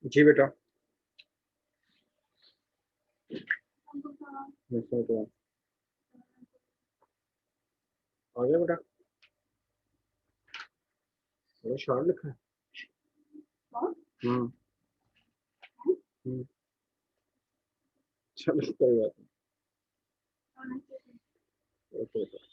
जी बेटा। देखो तो आ गया बेटा। अरे शॉर्ट लिखा है। हम्म। हम्म। चलो कोई बात नहीं। Okay okay.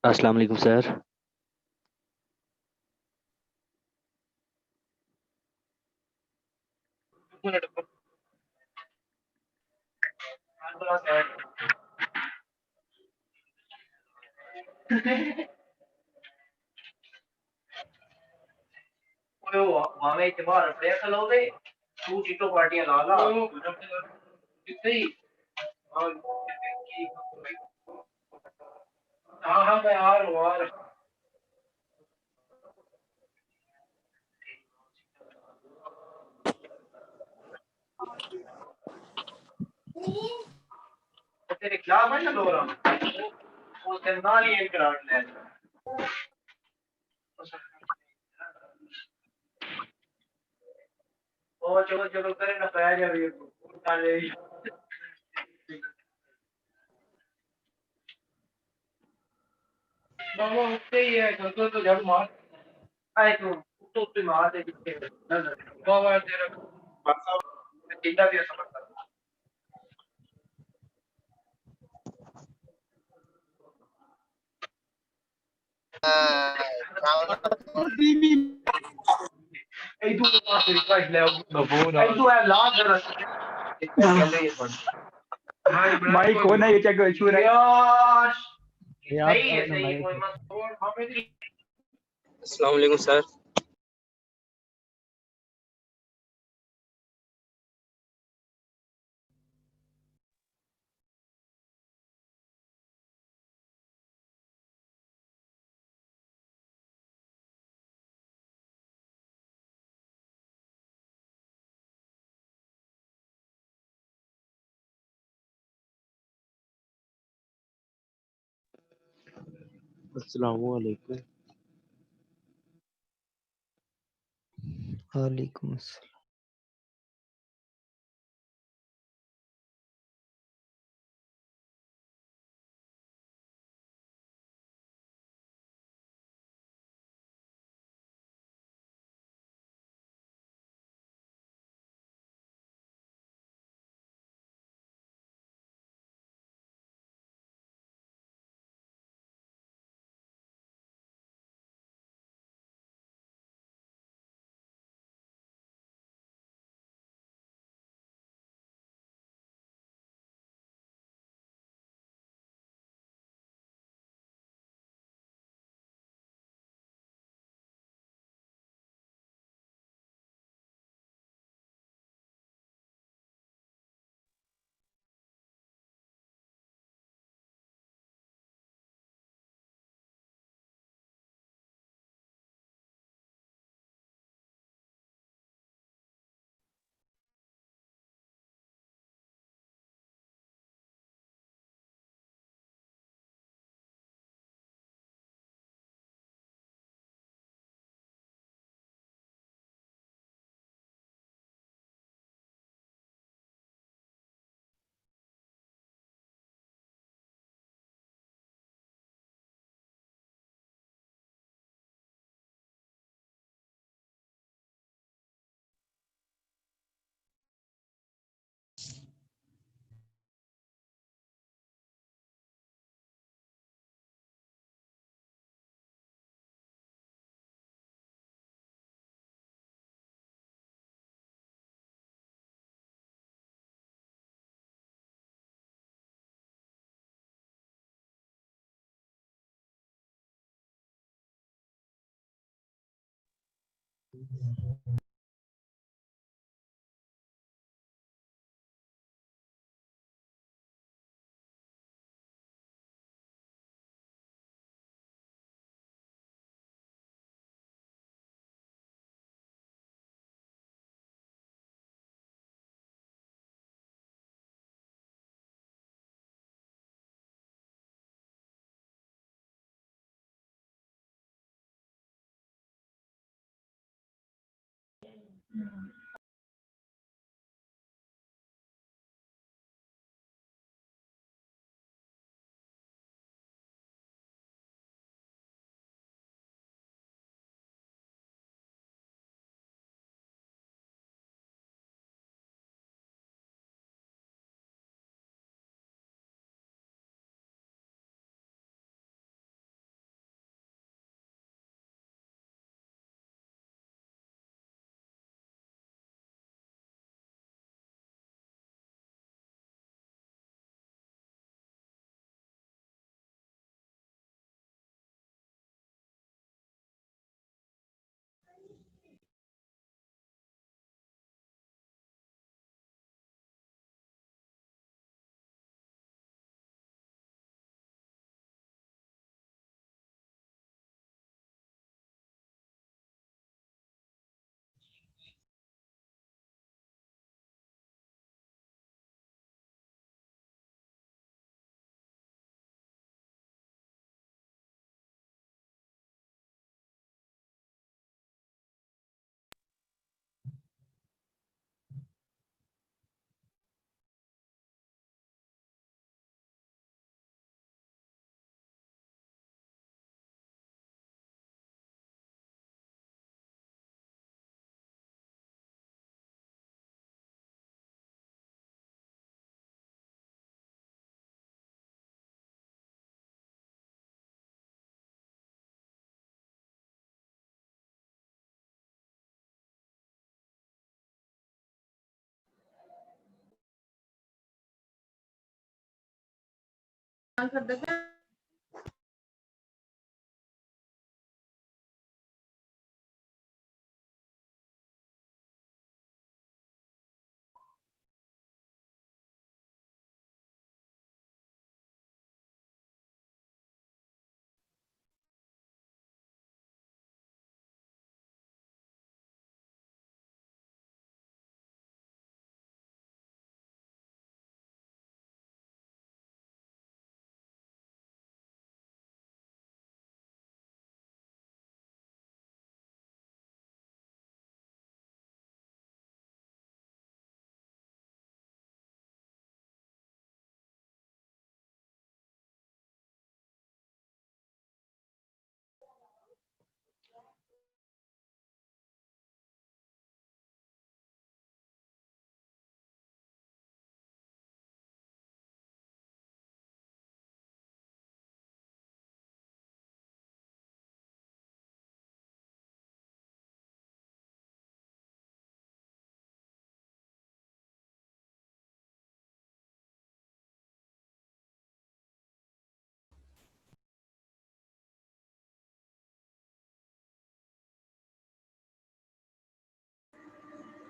अस्सलाम वालेकुम सर। मामे इतबार अपने खलोगे तू चीटो पार्टियां ला ला कितने ही हाँ हाँ मैं आ रहा हूँ आ रहा हूँ तेरे क्या मैं ना लो रहा हूँ वो तेरे नाल ही एक ग्राउंड ले ओ चलो चलो करे ना पाया जा रही है मामा उससे ही है तो जब मार आए तो मार दे बाबा तेरा चिंता भी समझता Hey, tu request le hey, tu है लाल जरा चले ये भाई कौन है ये क्या इशू है? यार यार सही है सही है कोई मत छोड़ हमें अस्सलाम वालेकुम सर। अस्सलाम वालेकुम। वालेकुम अस्सलाम।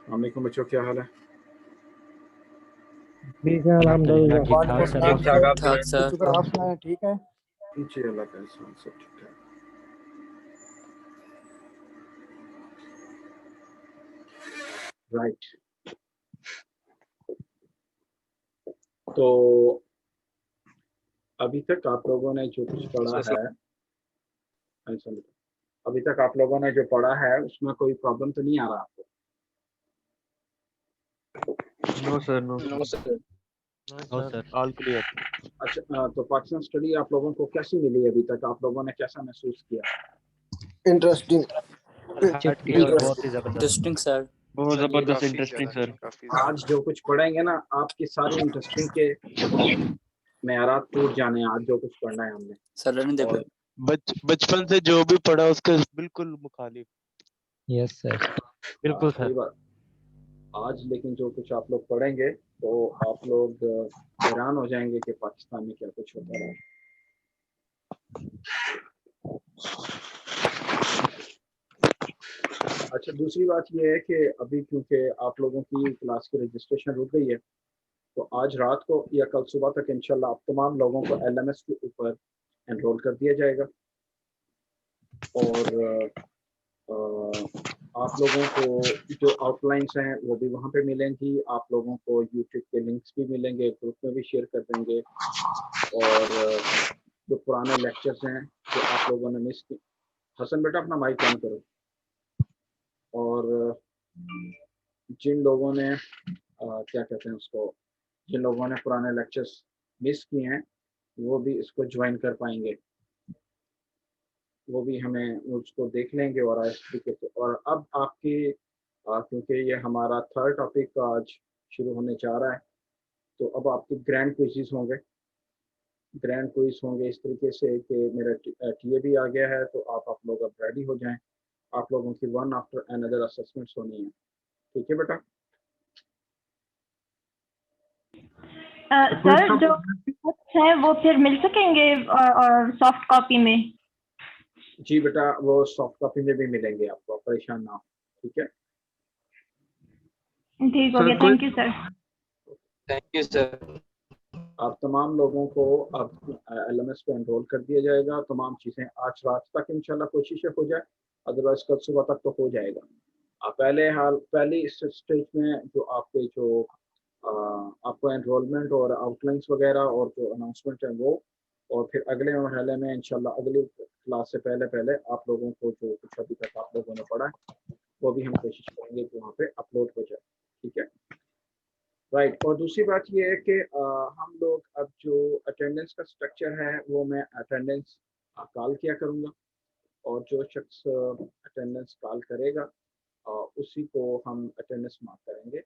वालेकुम बच्चों, क्या हाल है? ठीक है अल्हम्दुलिल्लाह। ठीक ठाक सर। ठीक ठाक आप ठाक सर। शुक्र आप सुनाएं, ठीक है? जी अल्लाह का एहसान, सब ठीक ठाक। राइट, तो अभी तक आप लोगों ने जो कुछ पढ़ा है, अभी तक आप लोगों ने जो पढ़ा है उसमें कोई प्रॉब्लम तो नहीं आ रहा आपको? No sir, no no sir. Sir, all clear. अच्छा, तो पाकिस्तान स्टडी आप लोगों को कैसी मिली अभी तक? आप लोगों ने कैसा महसूस किया? इंटरेस्टिंग। हट के और बहुत ही जबरदस्त, इंटरेस्टिंग सर। बहुत जबरदस्त काफी इंटरेस्टिंग ज्यादा, सर। काफी ज्यादा। आज जो कुछ पढ़ेंगे ना, आपकी सारी इंटरेस्टिंग के मेयारात टूट जाने हैं। आज जो कुछ पढ़ना है हमने, सर रहने दे। और बचपन से जो भी पढ़ा उसके बिल्कुल मुखालिफ। Yes sir. बिल्कुल सही सर। बात। आज लेकिन जो कुछ आप लोग पढ़ेंगे तो आप लोग हैरान हो जाएंगे कि पाकिस्तान में क्या कुछ होता रहा है। अच्छा, दूसरी बात ये है कि अभी क्योंकि आप लोगों की क्लास की रजिस्ट्रेशन रुक गई है, तो आज रात को या कल सुबह तक इंशाल्लाह आप तमाम लोगों को LMS के ऊपर एनरोल कर दिया जाएगा। और आप लोगों को जो आउटलाइंस हैं वो भी वहाँ पे मिलेंगी, आप लोगों को यूट्यूब के लिंक्स भी मिलेंगे, ग्रुप में भी शेयर कर देंगे। और जो पुराने लेक्चर्स हैं जो आप लोगों ने मिस किए, हसन बेटा अपना माइक ऑन करो। और जिन लोगों ने क्या कहते हैं उसको, जिन लोगों ने पुराने लेक्चर्स मिस किए हैं वो भी इसको ज्वाइन कर पाएंगे, वो भी हमें उसको देख लेंगे। और इस तरीके से, और अब आपकी क्योंकि ये हमारा थर्ड टॉपिक आज शुरू होने जा रहा है, तो अब आपके ग्रैंड क्विज़ेस होंगे, ग्रैंड क्विज होंगे इस तरीके से कि मेरा टीए भी आ गया है, तो आप लोग अब रेडी हो जाएं। आप लोगों की वन आफ्टर अनदर असेसमेंट्स होनी है, ठीक है बेटा? सर जो notes है वो फिर मिल सकेंगे और सॉफ्ट कॉपी में? जी बेटा, वो सॉफ्ट कॉपी में भी मिलेंगे आपको, परेशान ना हो, ठीक है? ठीक हो गया, thank you sir. Thank you sir. आप तमाम लोगों को अब LMS पे एनरोल कर दिया जाएगा। तमाम चीज़ें आज रात तक इंशाल्लाह कोशिश हो जाए, अदरवाइज कल सुबह तक तो हो जाएगा। पहली स्टेज में जो आपके जो आपको एनरोलमेंट और आउटलाइंस वगैरह और जो अनाउंसमेंट है वो, और फिर अगले मरहले में इंशाल्लाह अगली क्लास से पहले पहले आप लोगों को जो कुछ अभी तक आप लोगों ने पढ़ा है वो भी हम कोशिश करेंगे कि वहाँ पे अपलोड हो जाए, ठीक है? राइट। और दूसरी बात ये है कि हम लोग अब जो अटेंडेंस का स्ट्रक्चर है वो मैं अटेंडेंस कॉल किया करूँगा, और जो शख्स अटेंडेंस कॉल करेगा उसी को हम अटेंडेंस मार्क करेंगे,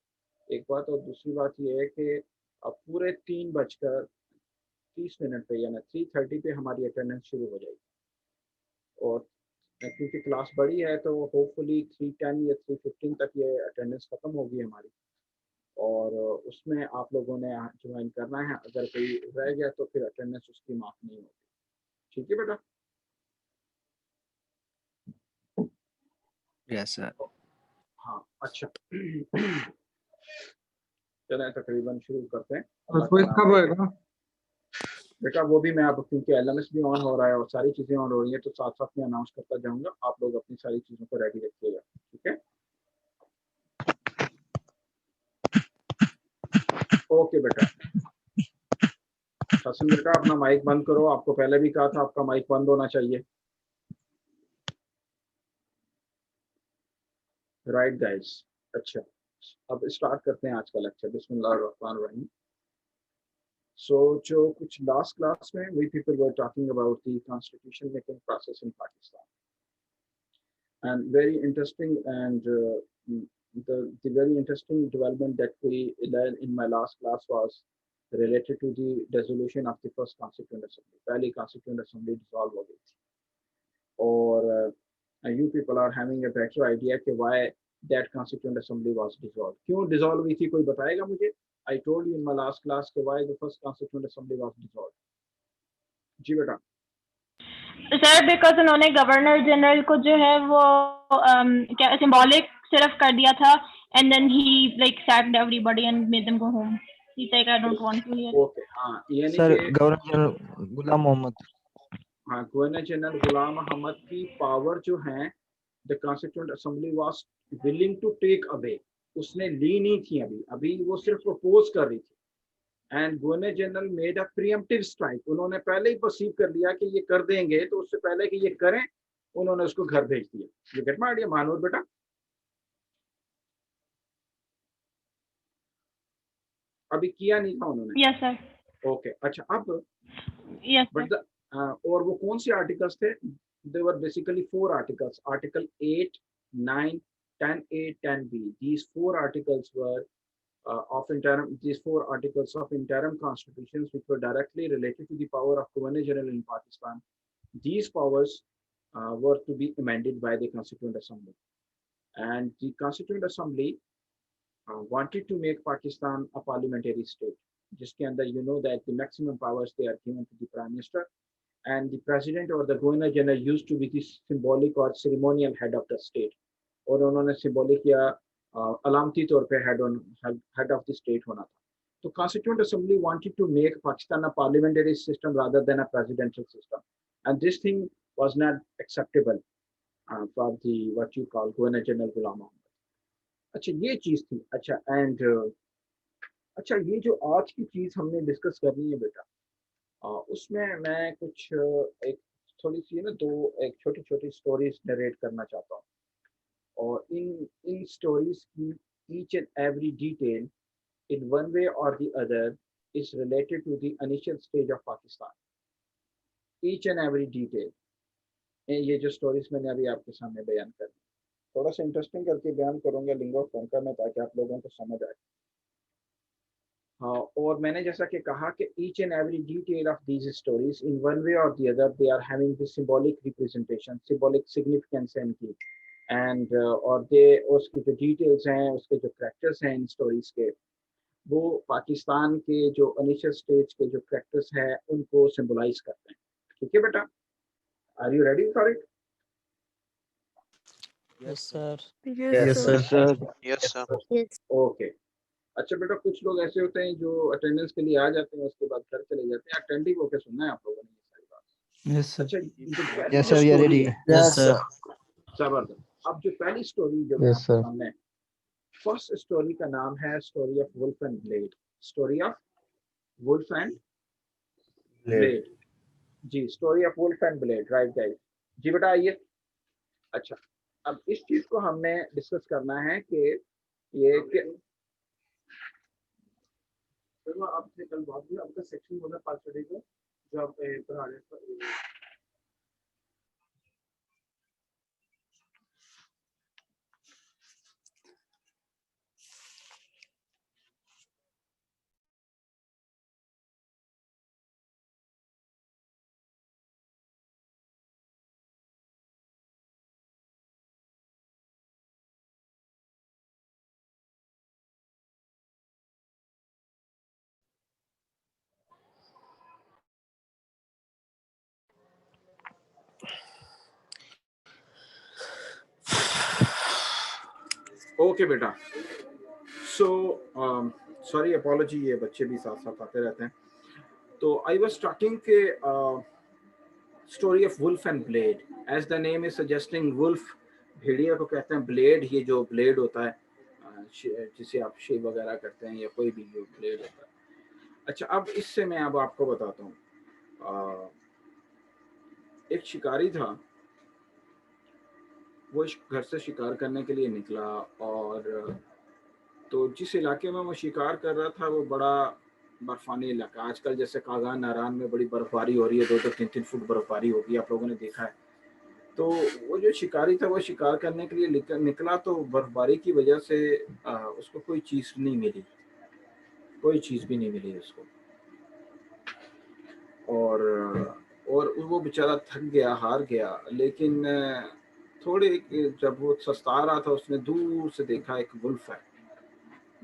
एक बात। और दूसरी बात ये है कि पूरे 3:30 पे यानी 3:30 पे हमारी अटेंडेंस शुरू हो जाएगी। और क्योंकि क्लास बड़ी है तो होपफुली 3:10 या 3:15 तक ये अटेंडेंस ख़त्म होगी हमारी, और उसमें आप लोगों ने ज्वाइन करना है। अगर कोई रह गया तो फिर अटेंडेंस उसकी मार्क नहीं होगी, ठीक है बेटा? Yes sir. हाँ अच्छा। चलें तकरीबन शुरू करते हैं। क्विज कब होएगा? बेटा वो भी मैं अब क्योंकि LMS भी ऑन हो रहा है और सारी चीज़ें ऑन हो रही हैं तो साथ साथ में अनाउंस करता जाऊंगा, आप लोग अपनी सारी चीज़ों को रेडी रखिएगा, ठीक है? ओके बेटा। हसन बेटा अपना माइक बंद करो, आपको पहले भी कहा था आपका माइक बंद होना चाहिए। राइट गाइस, अच्छा अब स्टार्ट करते हैं आज का लेक्चर। बिस्मिल्लाहिर्रहमानिर्रहीम। सो जो कुछ लास्ट क्लास में we people were talking about the constitution making process in Pakistan, and very interesting, and the very interesting development that we learned in my last class was related to the dissolution of the first constituent assembly. पहली constituent assembly dissolve हो गई थी, और you people are having a better idea कि why that constituent assembly was dissolved, क्यों dissolve हुई थी, कोई बताएगा मुझे? I told you in my last class कि why the first constituent assembly was dissolved. जी बेटा। सर बिकॉज उन्होंने गवर्नर जनरल को जो है वो क्या सिंबॉलिक सिर्फ कर दिया था, and then he like sacked everybody and made them go home. He said I don't want to hear. Okay, हाँ यानी सर कि गवर्नर जनरल गुलाम मोहम्मद। हाँ, गवर्नर जनरल गुलाम अहमद की पावर जो है the constituent assembly was willing to take away, उसने ली नहीं थी, अभी वो सिर्फ प्रपोज कर रही थी। And governor general made a pre-emptive strike, उन्होंने पहले ही परसीव कर लिया कि ये कर देंगे, तो उससे पहले कि ये करें उन्होंने उसको घर भेज दिया। ये गेट माय आइडिया मानूर बेटा? अभी किया नहीं था उन्होंने। Yes sir. ओके अच्छा, अब यस बट सर। और वो कौन से आर्टिकल्स थे? They were basically 4 articles, article 8, 9, 10A, 10B. These 4 articles were of interim, these 4 articles of interim constitutions which were directly related to the power of Governor General in Pakistan. These powers were to be amended by the Constituent Assembly, and the Constituent Assembly wanted to make Pakistan a parliamentary state, जिसके अंदर you know that the maximum powers they are given to the Prime Minister, and the President or the Governor General used to be the symbolic or ceremonial head of the state. और उन्होंने symbolic या अलामती तौर पे head of the state होना था। तो constituent assembly wanted to make Pakistan a parliamentary system rather than a presidential system, and this thing was not acceptable for the what you call governor general Ghulam Mohammad. अच्छा ये चीज थी। अच्छा एंड अच्छा ये जो आज की चीज हमने डिस्कस करनी है बेटा, उसमें मैं कुछ एक थोड़ी सी ना एक छोटी छोटी स्टोरीज नरेट करना चाहता हूँ, और इन स्टोरीज की each and every detail in one way or the other is related to the initial stage of Pakistan. Each and every detail. ये जो स्टोरीज मैंने अभी आपके सामने बयान कर दी, थोड़ा सा इंटरेस्टिंग करके बयान करूंगा लिंगो फ्रैंका में, ताकि आप लोगों को समझ आए। हाँ, और मैंने जैसा कि कहा कि each and every detail of these stories in one way or the other they are having the symbolic representation, symbolic significance है इनकी, and और they उसकी जो डिटेल्स हैं, उसके जो कैरेक्टर्स हैं इन स्टोरीज के, वो पाकिस्तान के जो इनिशियल स्टेज के जो कैरेक्टर्स हैं उनको सिंबलाइज करते हैं। ठीक है बेटा, are you ready for it? Yes sir. Yes, sir. Yes sir. Okay. अच्छा बेटा, कुछ लोग ऐसे होते हैं जो अटेंडेंस के लिए आ जाते हैं, उसके बाद घर चले जाते हैं। अटेंटिव होकर सुनना है आप लोगों ने ये सारी बात। Yes, sir. अच्छा, जो पहली Yes, जो sir. We are story ready. है, Yes, sir. जबरदस्त। अब जो पहली स्टोरी जो मैं Yes, आपके sir. सामने, फर्स्ट स्टोरी का नाम है story of wolf and blade. Story of wolf and blade. जी, story of wolf and blade, right guys. जी बेटा आइए। अच्छा, अब इस चीज को हमने डिस्कस करना है कि ये चलो आपसे कल बात हुई, आपका सेक्शन होना 5 को जो आप पढ़ा रहे थे। ओके बेटा, सो सॉरी, अपॉलॉजी, ये बच्चे भी साथ साथ आते रहते हैं। तो आई वाज टॉकिंग के story of wolf and blade, as the name is suggesting. Wolf भेड़िया को कहते हैं, ब्लेड ये जो ब्लेड होता है जिसे आप शेव वगैरह करते हैं, या कोई भी जो ब्लेड होता है। अच्छा, अब इससे मैं अब आपको बताता हूँ। एक शिकारी था, वो घर से शिकार करने के लिए निकला, और तो जिस इलाके में वो शिकार कर रहा था वो बड़ा बर्फानी इलाका। आजकल जैसे कागान नारायण में बड़ी बर्फबारी हो रही है, 2-3 फुट बर्फबारी होगी, आप लोगों ने देखा है। तो वो जो शिकारी था वो शिकार करने के लिए निकला, तो बर्फबारी की वजह से उसको कोई चीज़ नहीं मिली, कोई चीज़ भी नहीं मिली उसको, और वो बेचारा थक गया, हार गया। लेकिन थोड़े जब वो सस्ता रहा था, उसने दूर से देखा एक वुल्फ है,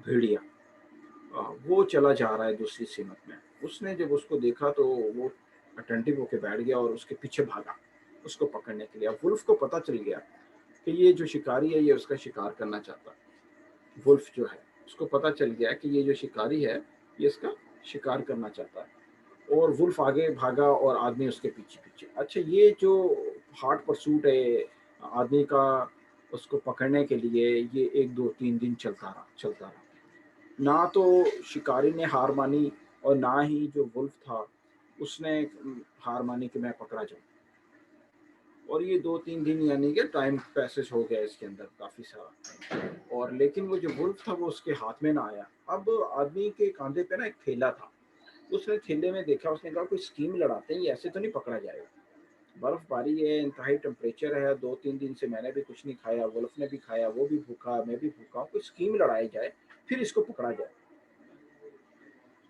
भेड़िया, वो चला जा रहा है दूसरी सीमत में। उसने जब उसको देखा तो वो अटेंटिव होके बैठ गया और उसके पीछे भागा उसको पकड़ने के लिए। अब वुल्फ को पता चल गया कि ये जो शिकारी है ये उसका शिकार करना चाहता है। वुल्फ जो है उसको पता चल गया कि ये जो शिकारी है ये इसका शिकार करना चाहता है, और वुल्फ आगे भागा और आदमी उसके पीछे पीछे। अच्छा, ये जो हार्ड परसूट है आदमी का उसको पकड़ने के लिए, ये 1-2-3 दिन चलता रहा। ना तो शिकारी ने हार मानी, और ना ही जो वुल्फ था उसने हार मानी कि मैं पकड़ा जाऊं। और ये 2-3 दिन यानी कि टाइम पैसेज हो गया इसके अंदर काफ़ी सारा, और लेकिन वो जो वुल्फ था वो उसके हाथ में ना आया। अब आदमी के कांधे पे ना एक थैला था, उसने थैले में देखा, उसने कहा कोई स्कीम लड़ाते हैं, ये ऐसे तो नहीं पकड़ा जाएगा। बर्फबारी है, इंतहाई टेम्परेचर है, 2-3 दिन से मैंने भी कुछ नहीं खाया, वुल्फ ने भी खाया, वो भी भूखा, मैं भी भूखा, कोई स्कीम लड़ाई जाए फिर इसको पकड़ा जाए।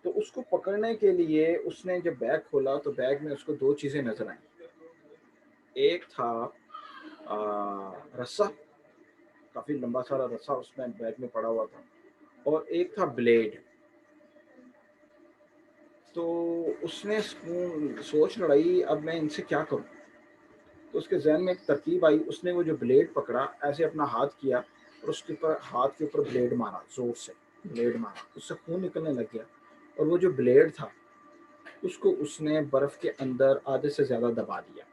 तो उसको पकड़ने के लिए उसने जब बैग खोला तो बैग में उसको 2 चीज़ें नजर आई। एक था रस्सा, काफ़ी लंबा सारा रस्सा उसमें बैग में पड़ा हुआ था, और एक था ब्लेड। तो उसने सोच लड़ाई, अब मैं इनसे क्या करूं। तो उसके जहन में एक तरकीब आई, उसने वो जो ब्लेड पकड़ा, ऐसे अपना हाथ किया और उसके ऊपर, हाथ के ऊपर ब्लेड मारा, जोर से ब्लेड मारा, उससे खून निकलने लग गया। और वो जो ब्लेड था उसको उसने बर्फ के अंदर आधे से ज्यादा दबा दिया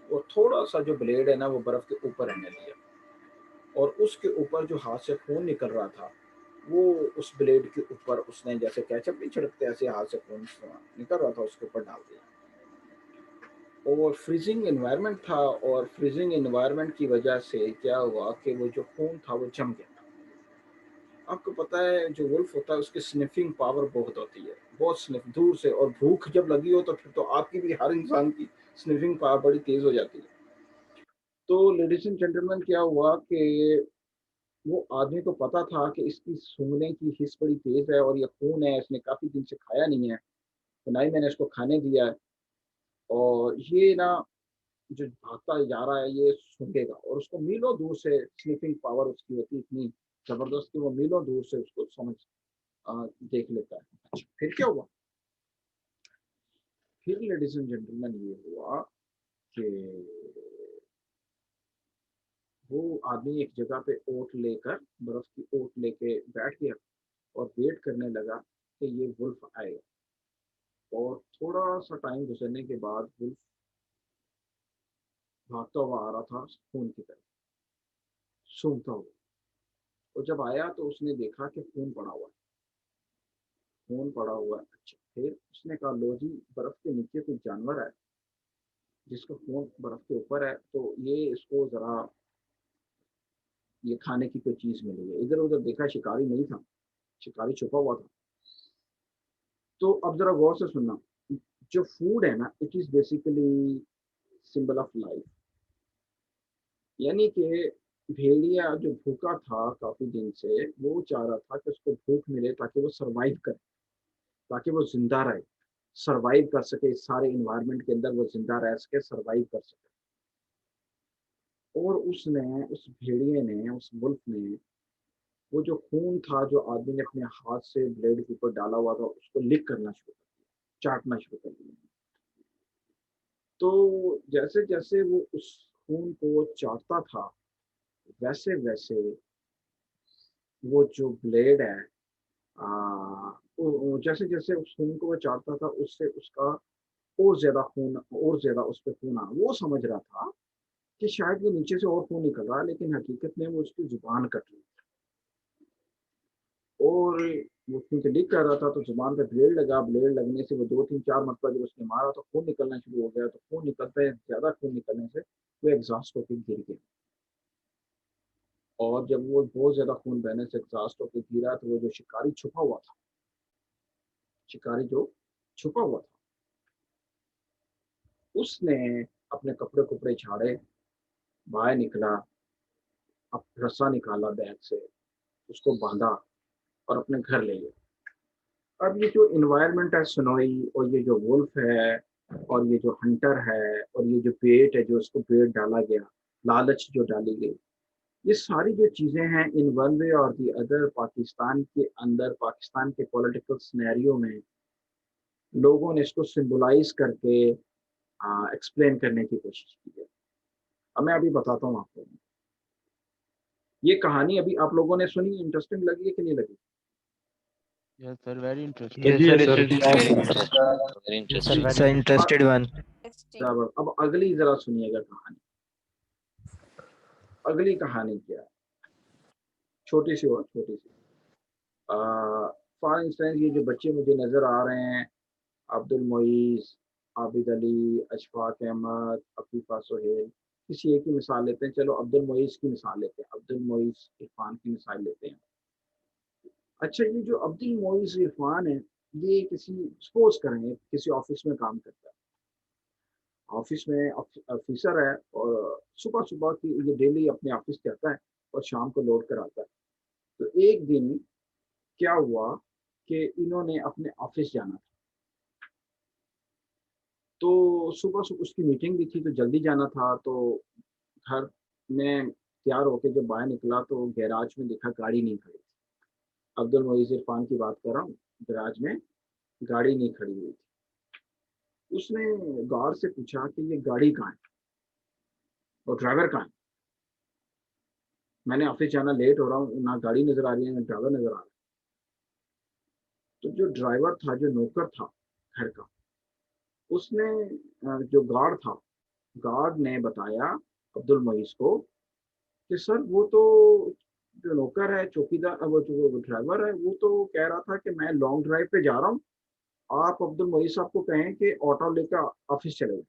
और थोड़ा सा जो ब्लेड है ना वो बर्फ के ऊपर रहने दिया, और उसके ऊपर जो हाथ से खून निकल रहा था वो उस ब्लेड के ऊपर उसने, जैसे केचप नहीं छिड़कते ऐसे हाथ से खून निकल रहा था, उसके ऊपर डाल दिया। और फ्रीजिंग एनवायरनमेंट था, और फ्रीजिंग एनवायरनमेंट की वजह से क्या हुआ कि वो जो खून था वो जम गया। आपको पता है जो वुल्फ होता है उसकी स्निफिंग पावर बहुत होती है, बहुत स्निफ दूर से, और भूख जब लगी हो तो फिर तो आपकी भी, हर इंसान की स्निफिंग पावर बड़ी तेज हो जाती है। तो लेडीज एंड जेंटलमैन क्या हुआ कि वो आदमी को पता था कि इसकी सूंघने की हिस्स बड़ी तेज है और ये खून है, इसने काफी दिन से खाया नहीं है, तो ना ही मैंने इसको खाने दिया है, और ये ना जो भागता जा रहा है ये सूंघेगा। और उसको मीलों दूर से स्निफिंग पावर उसकी होती है इतनी जबरदस्त कि वो मीलों दूर से उसको समझ देख लेता है। अच्छा, फिर क्या हुआ? फिर लेडीज एंड जेंटलमैन ये हुआ कि वो आदमी एक जगह पे ओट लेकर, बर्फ की ओट लेके बैठ गया और वेट करने लगा कि ये वुल्फ आएगा। और थोड़ा सा टाइम गुजरने के बाद वुल्फ भागता हुआ आ रहा था खून की तरफ, सूंघता हुआ। और जब आया तो उसने देखा कि खून पड़ा हुआ है, खून पड़ा हुआ है। अच्छा, फिर उसने कहा लो जी, बर्फ के नीचे कोई जानवर है जिसका खून बर्फ के ऊपर है, तो ये इसको जरा, ये खाने की कोई चीज मिली है। इधर उधर देखा, शिकारी नहीं था, शिकारी छुपा हुआ था। तो अब जरा गौर से सुनना, जो फूड है ना, it is basically symbol of life. यानी कि भेड़िया जो भूखा था काफी दिन से, वो चाह रहा था कि उसको भूख मिले ताकि वो सरवाइव करे, ताकि वो जिंदा रहे, सरवाइव कर सके, इस सारे इन्वायरमेंट के अंदर वो जिंदा रह सके, सरवाइव कर सके। और उसने, उस भेड़िए ने, उस वुल्फ ने, वो जो खून था जो आदमी ने अपने हाथ से ब्लेड के ऊपर डाला हुआ था उसको लिक करना शुरू कर दिया, चाटना शुरू कर दिया। तो जैसे जैसे वो उस खून को चाटता था, वैसे वैसे वो जो ब्लेड है, जैसे जैसे उस खून को वो चाटता था, उससे उसका और ज्यादा खून, और ज्यादा उस पर खून आ, वो समझ रहा था कि शायद वो नीचे से और खून निकल रहा है, लेकिन हकीकत में वो उसकी जुबान कट रही। और वो क्योंकि लिख कर रहा था तो जुबान पे ब्लेड लगा, ब्लेड लगने से वो 2 3 4 मरतबा जब उसने मारा तो खून निकलना शुरू हो गया। तो खून निकलता है, ज्यादा खून निकलने से वो एग्जॉस्ट होकर गिर गया। और जब वो बहुत ज्यादा खून बहने से एग्जॉस्ट होकर गिरा तो वो जो शिकारी छुपा हुआ था, शिकारी जो छुपा हुआ था, उसने अपने कपड़े कुपड़े झाड़े, बाहर निकला, अब रस्सा निकाला बैग से, उसको बांधा और अपने घर ले गया। अब ये जो इन्वायरमेंट है सुनोई, और ये जो वुल्फ है, और ये जो हंटर है, और ये जो पेट है जो उसको पेट डाला गया, लालच जो डाली गई, ये सारी जो चीजें हैं इन वन वे और दी अदर पाकिस्तान के अंदर, पाकिस्तान के पॉलिटिकल सिनेरियो में लोगों ने इसको सिंबलाइज करके एक्सप्लेन करने की कोशिश की है। अब मैं अभी बताता हूँ आपको, ये कहानी अभी आप लोगों ने सुनी, इंटरेस्टिंग लगी है कि नहीं लगी? Yes, sir. Very interesting. Yes, sir. Yes, Very sir. interesting. Very Yes, sir. interesting. Very interested one. बराबर। अब अगली जरा सुनिएगा कहानी। अगली कहानी क्या है, छोटी सी और छोटी सी। फॉर इंस्टेंस ये जो बच्चे मुझे नजर आ रहे हैं, अब्दुल मोईस, आबिद अली, अशफाक अहमद, अफीफा सोहेल, किसी एक की मिसाल लेते हैं। चलो अब्दुल मोईस की मिसाल लेते हैं, अब्दुल मोईस इरफान की मिसाल लेते हैं। अच्छा, ये जो अब्दुल मोईस इरफान है, ये किसी, सपोज करें किसी ऑफिस में काम करता है, ऑफिस में ऑफिसर है, और सुबह सुबह की ये डेली अपने ऑफिस जाता है और शाम को लौट कर आता है। तो एक दिन क्या हुआ कि इन्होंने अपने ऑफिस जाना था, तो सुबह सुबह उसकी मीटिंग भी थी तो जल्दी जाना था। तो घर में तैयार होके जब बाहर निकला तो गैराज में देखा गाड़ी नहीं खड़ी थी। अब्दुल मोइज इरफान की बात कर रहा हूँ, गैराज में गाड़ी नहीं खड़ी हुई थी। उसने गार्ड से पूछा कि ये गाड़ी कहाँ है, और ड्राइवर कहाँ है? मैंने ऑफिस जाना, लेट हो रहा हूँ, ना गाड़ी नजर आ रही है ना ड्राइवर नजर आ रहा है। तो जो ड्राइवर था, जो नौकर था घर का, उसने जो गार्ड था, गार्ड ने बताया अब्दुल मोइस को कि सर वो तो जो नौकर है, चौकीदार, वो जो ड्राइवर है, वो तो कह रहा था कि मैं लॉन्ग ड्राइव पे जा रहा हूँ, आप अब्दुल मोइस साहब को कहें कि ऑटो लेकर ऑफिस चले जाए।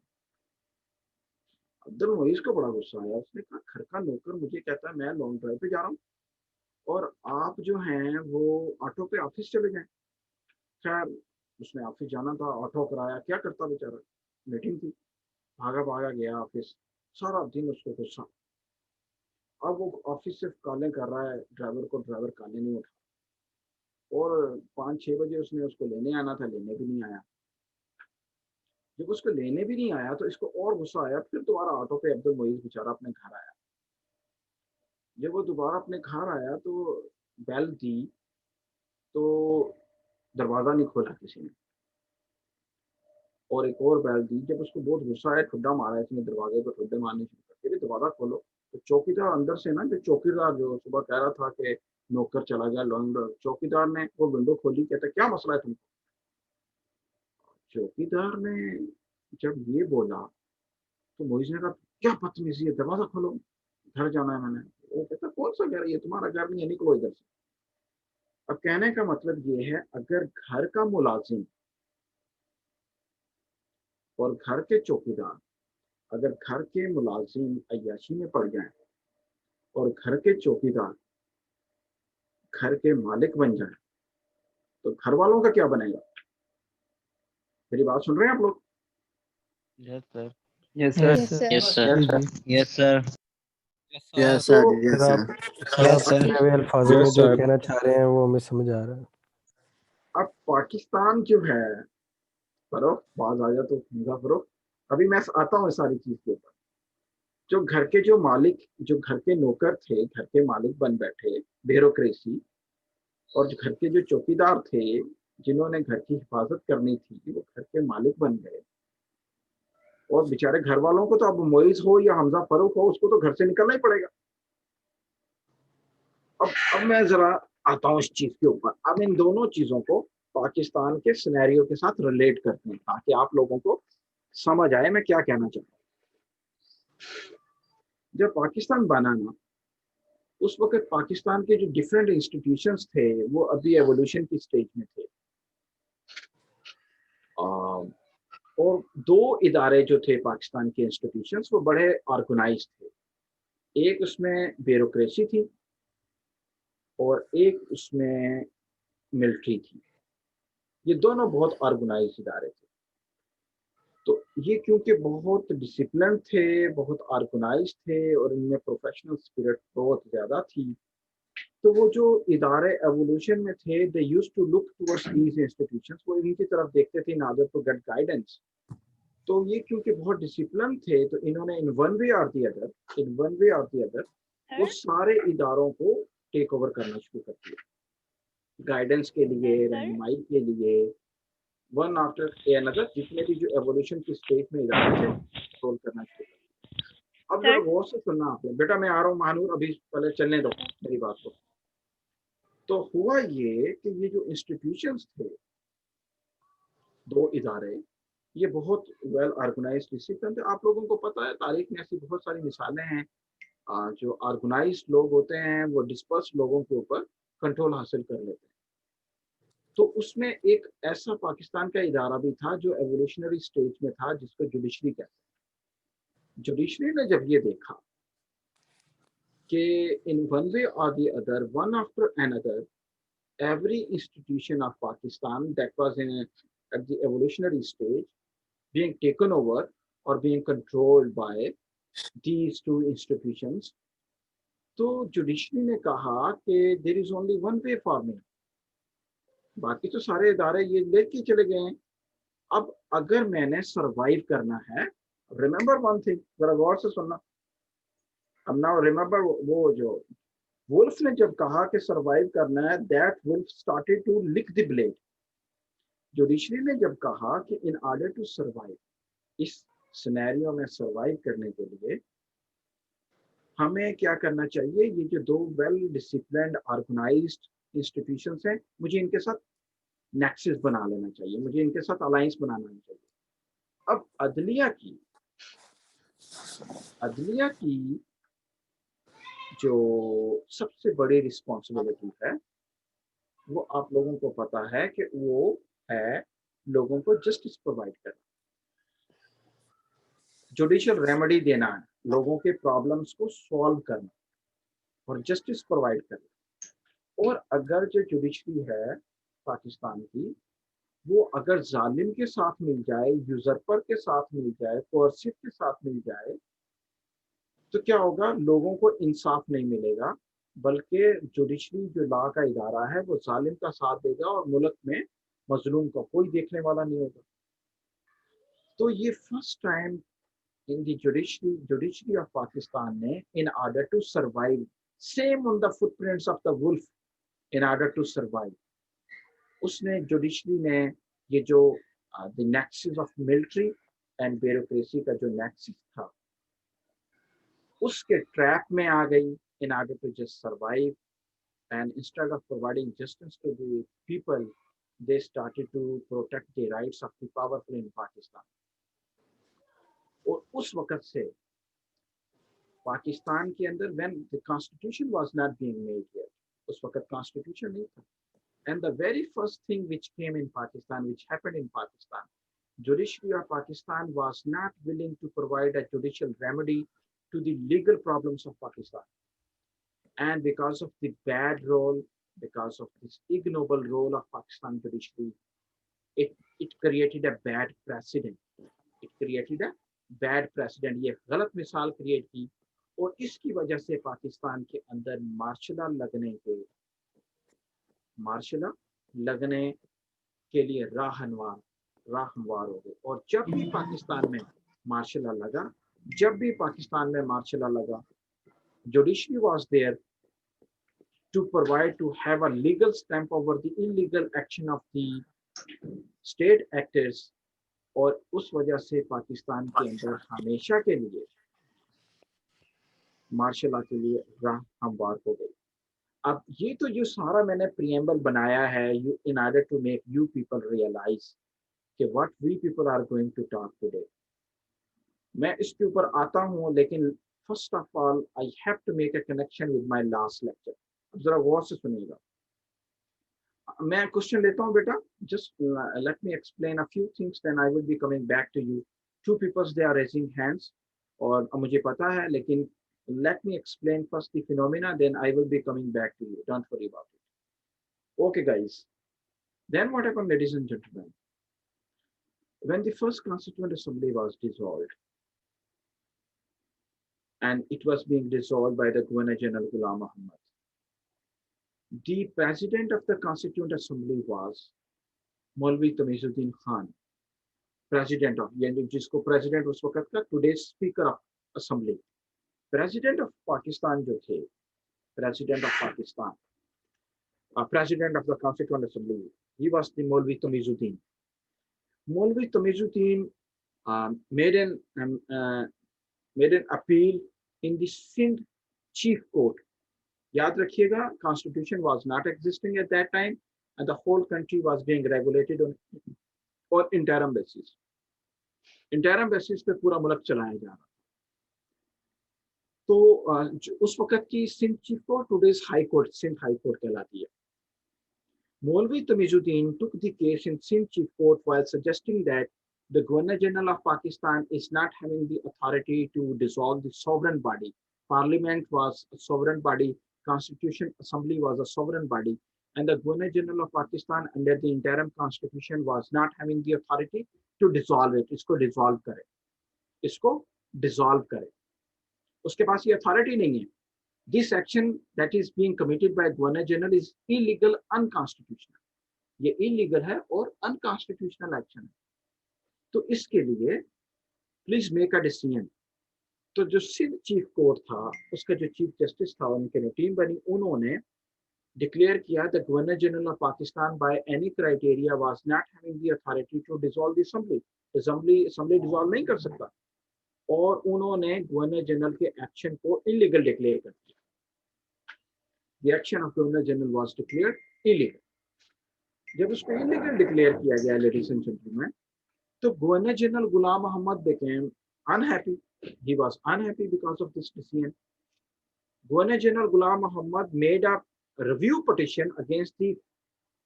अब्दुल मोइस को बड़ा गुस्सा आया, उसने कहा घर का नौकर मुझे कहता है मैं लॉन्ग ड्राइव पे जा रहा हूँ और आप जो हैं वो ऑटो पे ऑफिस चले जाएं। खैर उसने ऑफिस जाना था, ऑटो कराया, क्या करता बेचारा, मीटिंग थी, भागा भागा गया ऑफिस। सारा दिन उसको गुस्सा। अब वो ऑफिस से कॉलें कर रहा है ड्राइवर को, ड्राइवर कॉलें नहीं उठा, और 5-6 बजे उसने उसको लेने आना था, लेने भी नहीं आया। जब उसको लेने भी नहीं आया तो इसको और गुस्सा आया, फिर दोबारा ऑटो पे अब्दुल मोइस बेचारा अपने घर आया। जब वो दोबारा अपने घर आया तो बेल दी तो दरवाजा नहीं खोला किसी ने, और एक और बैल दी। जब उसको बहुत गुस्सा आया, ठुड्डा मारा इसने दरवाजे को, ठुड्डे मारने शुरू करके, दरवाजा खोलो। तो चौकीदार अंदर से ना, जो चौकीदार जो सुबह कह रहा था कि नौकर चला गया लॉन्ग, चौकीदार ने वो विंडो खोली, कहता क्या मसला है तुमको? चौकीदार ने जब ये बोला तो मोइज ने कहा क्या बदतमीजी है, दरवाजा खोलो, घर जाना है मैंने। वो कहता कौन सा घर है ये, तुम्हारा घर नहीं है, निकलो इधर से। अब कहने का मतलब ये है, अगर घर का मुलाजिम और घर के चौकीदार, अगर घर के मुलाजिम अय्याशी में पड़ जाए और घर के चौकीदार घर के मालिक बन जाए, तो घर वालों का क्या बनेगा? मेरी बात सुन रहे हैं आप लोग? Yes sir. Yes Yes, sir. sir. Yes sir. जी जी। Yes sir. यस तो सर, यस सर सर। आप यस सर। अपने अल्फाजों में यस जो सर। कहना चाह रहे हैं वो हमें समझ आ रहा है। अब पाकिस्तान जो है, करो बाज आ जा तो हमजा करो, अभी मैं आता हूँ इस सारी चीज के ऊपर। जो घर के जो मालिक, जो घर के नौकर थे, घर के मालिक बन बैठे, ब्यूरोक्रेसी, और जो घर के जो चौकीदार थे, जिन्होंने घर की हिफाजत करनी थी, वो घर के मालिक बन गए। और बेचारे घर वालों को तो, अब मोइज हो या हमजा फरूक हो, उसको तो घर से निकलना ही पड़ेगा। अब मैं जरा आता हूँ इस चीज के ऊपर। अब इन दोनों चीजों को पाकिस्तान के सिनेरियो के साथ रिलेट करते हैं, ताकि आप लोगों को समझ आए मैं क्या कहना चाहता हूँ। जब पाकिस्तान बना ना, उस वक्त पाकिस्तान के जो डिफरेंट इंस्टीट्यूशंस थे वो अभी एवोल्यूशन की स्टेज में थे। और दो इदारे जो थे पाकिस्तान के इंस्टीट्यूशंस, वो बड़े ऑर्गेनाइज थे। एक उसमें ब्यूरोक्रेसी थी और एक उसमें मिलिट्री थी। ये दोनों बहुत ऑर्गेनाइज इदारे थे। तो ये क्योंकि बहुत डिसिप्लिन थे, बहुत ऑर्गेनाइज थे, और इनमें प्रोफेशनल स्पिरिट बहुत ज़्यादा थी, तो वो जो इदारे एवोल्यूशन में थे, they used to look towards these institutions, वो इन्हीं की तरफ देखते थे in order to get guidance. तो ये क्योंकि बहुत डिसिप्लिन थे, तो इन्होंने इन वन वे और the other, in one way और दी अदर, वो सारे इदारों को टेक ओवर करना शुरू कर दिया, गाइडेंस के लिए, रहनुमाई के लिए, वन आफ्टर अनदर, जितने भी जो एवोल्यूशन की स्टेज में इदारे थे, रोल करना शुरू कर दिया। अब जरा गौर से सुनना आप लोग। बेटा मैं आ रहा हूँ महानूर, अभी पहले चलने दो मेरी बात को। तो हुआ ये कि ये जो इंस्टीट्यूशंस थे, दो इदारे, ये बहुत वेल ऑर्गेनाइज्ड डिसिप्लिन थे। आप लोगों को पता है, तारीख में ऐसी बहुत सारी मिसालें हैं। जो ऑर्गेनाइज्ड लोग होते हैं वो डिस्पर्स लोगों के ऊपर कंट्रोल हासिल कर लेते हैं। तो उसमें एक ऐसा पाकिस्तान का इदारा भी था जो एवोल्यूशनरी स्टेज में था, जिसको जुडिशरी कहते हैं। जुडिशरी ने जब ये देखा कि इन वन वे और the other, one after another, every institution of Pakistan that was at the evolutionary stage being taken over or being controlled by these two institutions, तो जुडिशरी ने कहा कि there is only one way for me, बाकी तो सारे इदारे ये लेके चले गए हैं। अब अगर मैंने सरवाइव करना है, रिमेंबर वन थिंग, जरा गौर से सुनना। अब नाउ रिमेंबर, वो जो वुल्फ ने जब कहा कि सरवाइव करना है, that wolf started to lick the blade. Judiciary ने जब कहा कि इन ऑर्डर टू सरवाइव, इस सिनेरियो में सरवाइव करने के लिए हमें क्या करना चाहिए, ये जो दो वेल डिसिप्लिन्ड ऑर्गेनाइज्ड इंस्टीट्यूशंस हैं, मुझे इनके साथ नेक्सस बना लेना चाहिए, मुझे इनके साथ अलायंस बनाना चाहिए। अब अदलिया की जो सबसे बड़ी रिस्पॉन्सिबिलिटी है वो आप लोगों को पता है कि वो है लोगों को जस्टिस प्रोवाइड करना, जुडिशियल रेमेडी देना, लोगों के प्रॉब्लम्स को सॉल्व करना और जस्टिस प्रोवाइड करना। और अगर जो जुडिशरी है पाकिस्तान की, वो अगर जालिम के साथ मिल जाए, यूजरपर के साथ मिल जाए, कोर्सिव के साथ मिल जाए, तो क्या होगा, लोगों को इंसाफ नहीं मिलेगा, बल्कि जुडिशरी जो लॉ का इदारा है वो जालिम का साथ देगा और मुल्क में मजलूम का कोई देखने वाला नहीं होगा। तो ये first time in the judiciary of Pakistan ने, in order to survive, same on the footprints of the wolf, in order to survive, उसने जुडिशरी ने ये जो the nexus of military and bureaucracy का जो नेक्सस था, उसके ट्रैप में आ गई in order to just survive, and instead of providing justice to the people, they started to protect the rights of the powerful in Pakistan. और उस वक्त से पाकिस्तान के अंदर, when the constitution was not being made yet, उस वक्त constitution नहीं था, and the very first thing which came in Pakistan, which happened in Pakistan, judiciary of Pakistan was not willing to provide a judicial remedy to the legal problems of Pakistan. And because of the bad role, because of this ignoble role of Pakistan judiciary, it created a bad precedent. It created a bad precedent. ये गलत मिसाल create की और इसकी वजह से पाकिस्तान के अंदर मार्शल लगने के लिए राह हमवार हो गए। और जब भी पाकिस्तान में मार्शल लगा, judiciary was there to provide, to have a legal stamp over the illegal action of the state actors, और उस वजह से पाकिस्तान के अंदर हमेशा के लिए मार्शल लॉ के लिए राह हमवार हो गई। अब ये तो जो सारा मैंने प्रीएम्बल बनाया है, in order to make you people realize कि what we people are going to talk today, मैं इसके ऊपर आता हूँ, लेकिन first of all I have to make a connection with my last lecture. अब जरा गौर से सुनिएगा, मैं क्वेश्चन लेता हूँ बेटा, just let me explain a few things, then I will be coming back to you. Two people they are raising hands, और मुझे पता है, लेकिन let me explain first the phenomena, then I will be coming back to you. Don't worry about it. Okay guys, then what happened, ladies and gentlemen, when the first Constituent Assembly was dissolved, and it was being dissolved by the Governor General Ghulam Muhammad, the president of the Constituent Assembly was Maulvi Tamizuddin Khan, president of, यानी जिसको president उस वक्त का today's speaker of assembly, president of Pakistan जो थे, president of Pakistan, president of the Constituent Assembly, he was the Maulvi Tamizuddin. Maulvi Tamizuddin made an appeal in the Sindh Chief Court. याद रखिएगा, constitution was not existing at that time, and the whole country was being regulated on interim basis. Interim basis पे पूरा मुल्क चलाया जा रहा। तो उस वक्त की Sindh chief court, today's high court, Sindh high court कहलाती है। Maulvi Tamizuddin took the case in Sindh Chief Court while suggesting that the Governor General of Pakistan is not having the authority to dissolve the sovereign body. Parliament was a sovereign body, Constitution Assembly was a sovereign body, and the Governor General of Pakistan under the interim constitution was not having the authority to dissolve it. इसको dissolve करे, उसके पास ये authority नहीं है। This action that is being committed by Governor General is illegal, unconstitutional. ये illegal है और unconstitutional action है। तो इसके लिए please make a decision. तो जो सिंध चीफ कोर्ट था, उसका जो चीफ जस्टिस था, उनके टीम बनी, उन्होंने डिक्लेयर किया the governor general of Pakistan by any criteria was not having the authority to dissolve the assembly. Assembly dissolve नहीं कर सकता। और उन्होंने गवर्नर जनरल के एक्शन को इलीगल डिक्लेयर कर दिया। The action of Governor General was declared illegal. जब उसको इलीगल डिक्लेयर किया गया लेडीज एंड जेंटलमैन, तो governor general Ghulam Mohammad became unhappy. He was unhappy because of this decision. Governor General Ghulam Muhammad made a review petition against the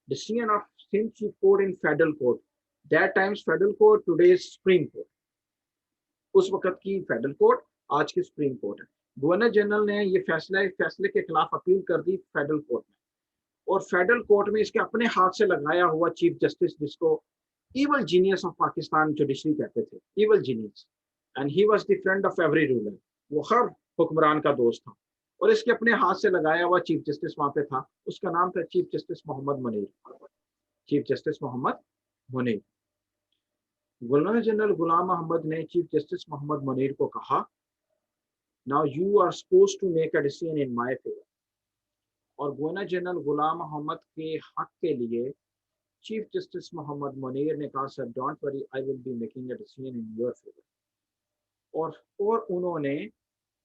decision of Sindh Chief Court in Federal Court. That times Federal Court, today's Supreme Court. उस वक्त की federal court, आज की supreme court है। Governor general ने ये फैसले के खिलाफ अपील कर दी फेडरल कोर्ट में, और फेडरल कोर्ट में इसके अपने हाथ से लगाया हुआ चीफ जस्टिस, जिसको evil genius of Pakistan judiciary कहते थे, evil genius, and he was the friend of every ruler, वो हर हुक्मरान का दोस्त था, और इसके अपने हाथ से लगाया हुआ चीफ जस्टिस वहां पे था, उसका नाम था chief justice Mohammad Munir. Chief justice Mohammad Munir, governor general Ghulam Mohammad ने चीफ जस्टिस मोहम्मद मुनीर को कहा, now you are supposed to make a decision in my favour. और गवर्नर जनरल गुलाम मोहम्मद के हक के लिए चीफ जस्टिस मोहम्मद मुनीर ने कहा, sir don't worry, I will be making a decision in your favour. और उन्होंने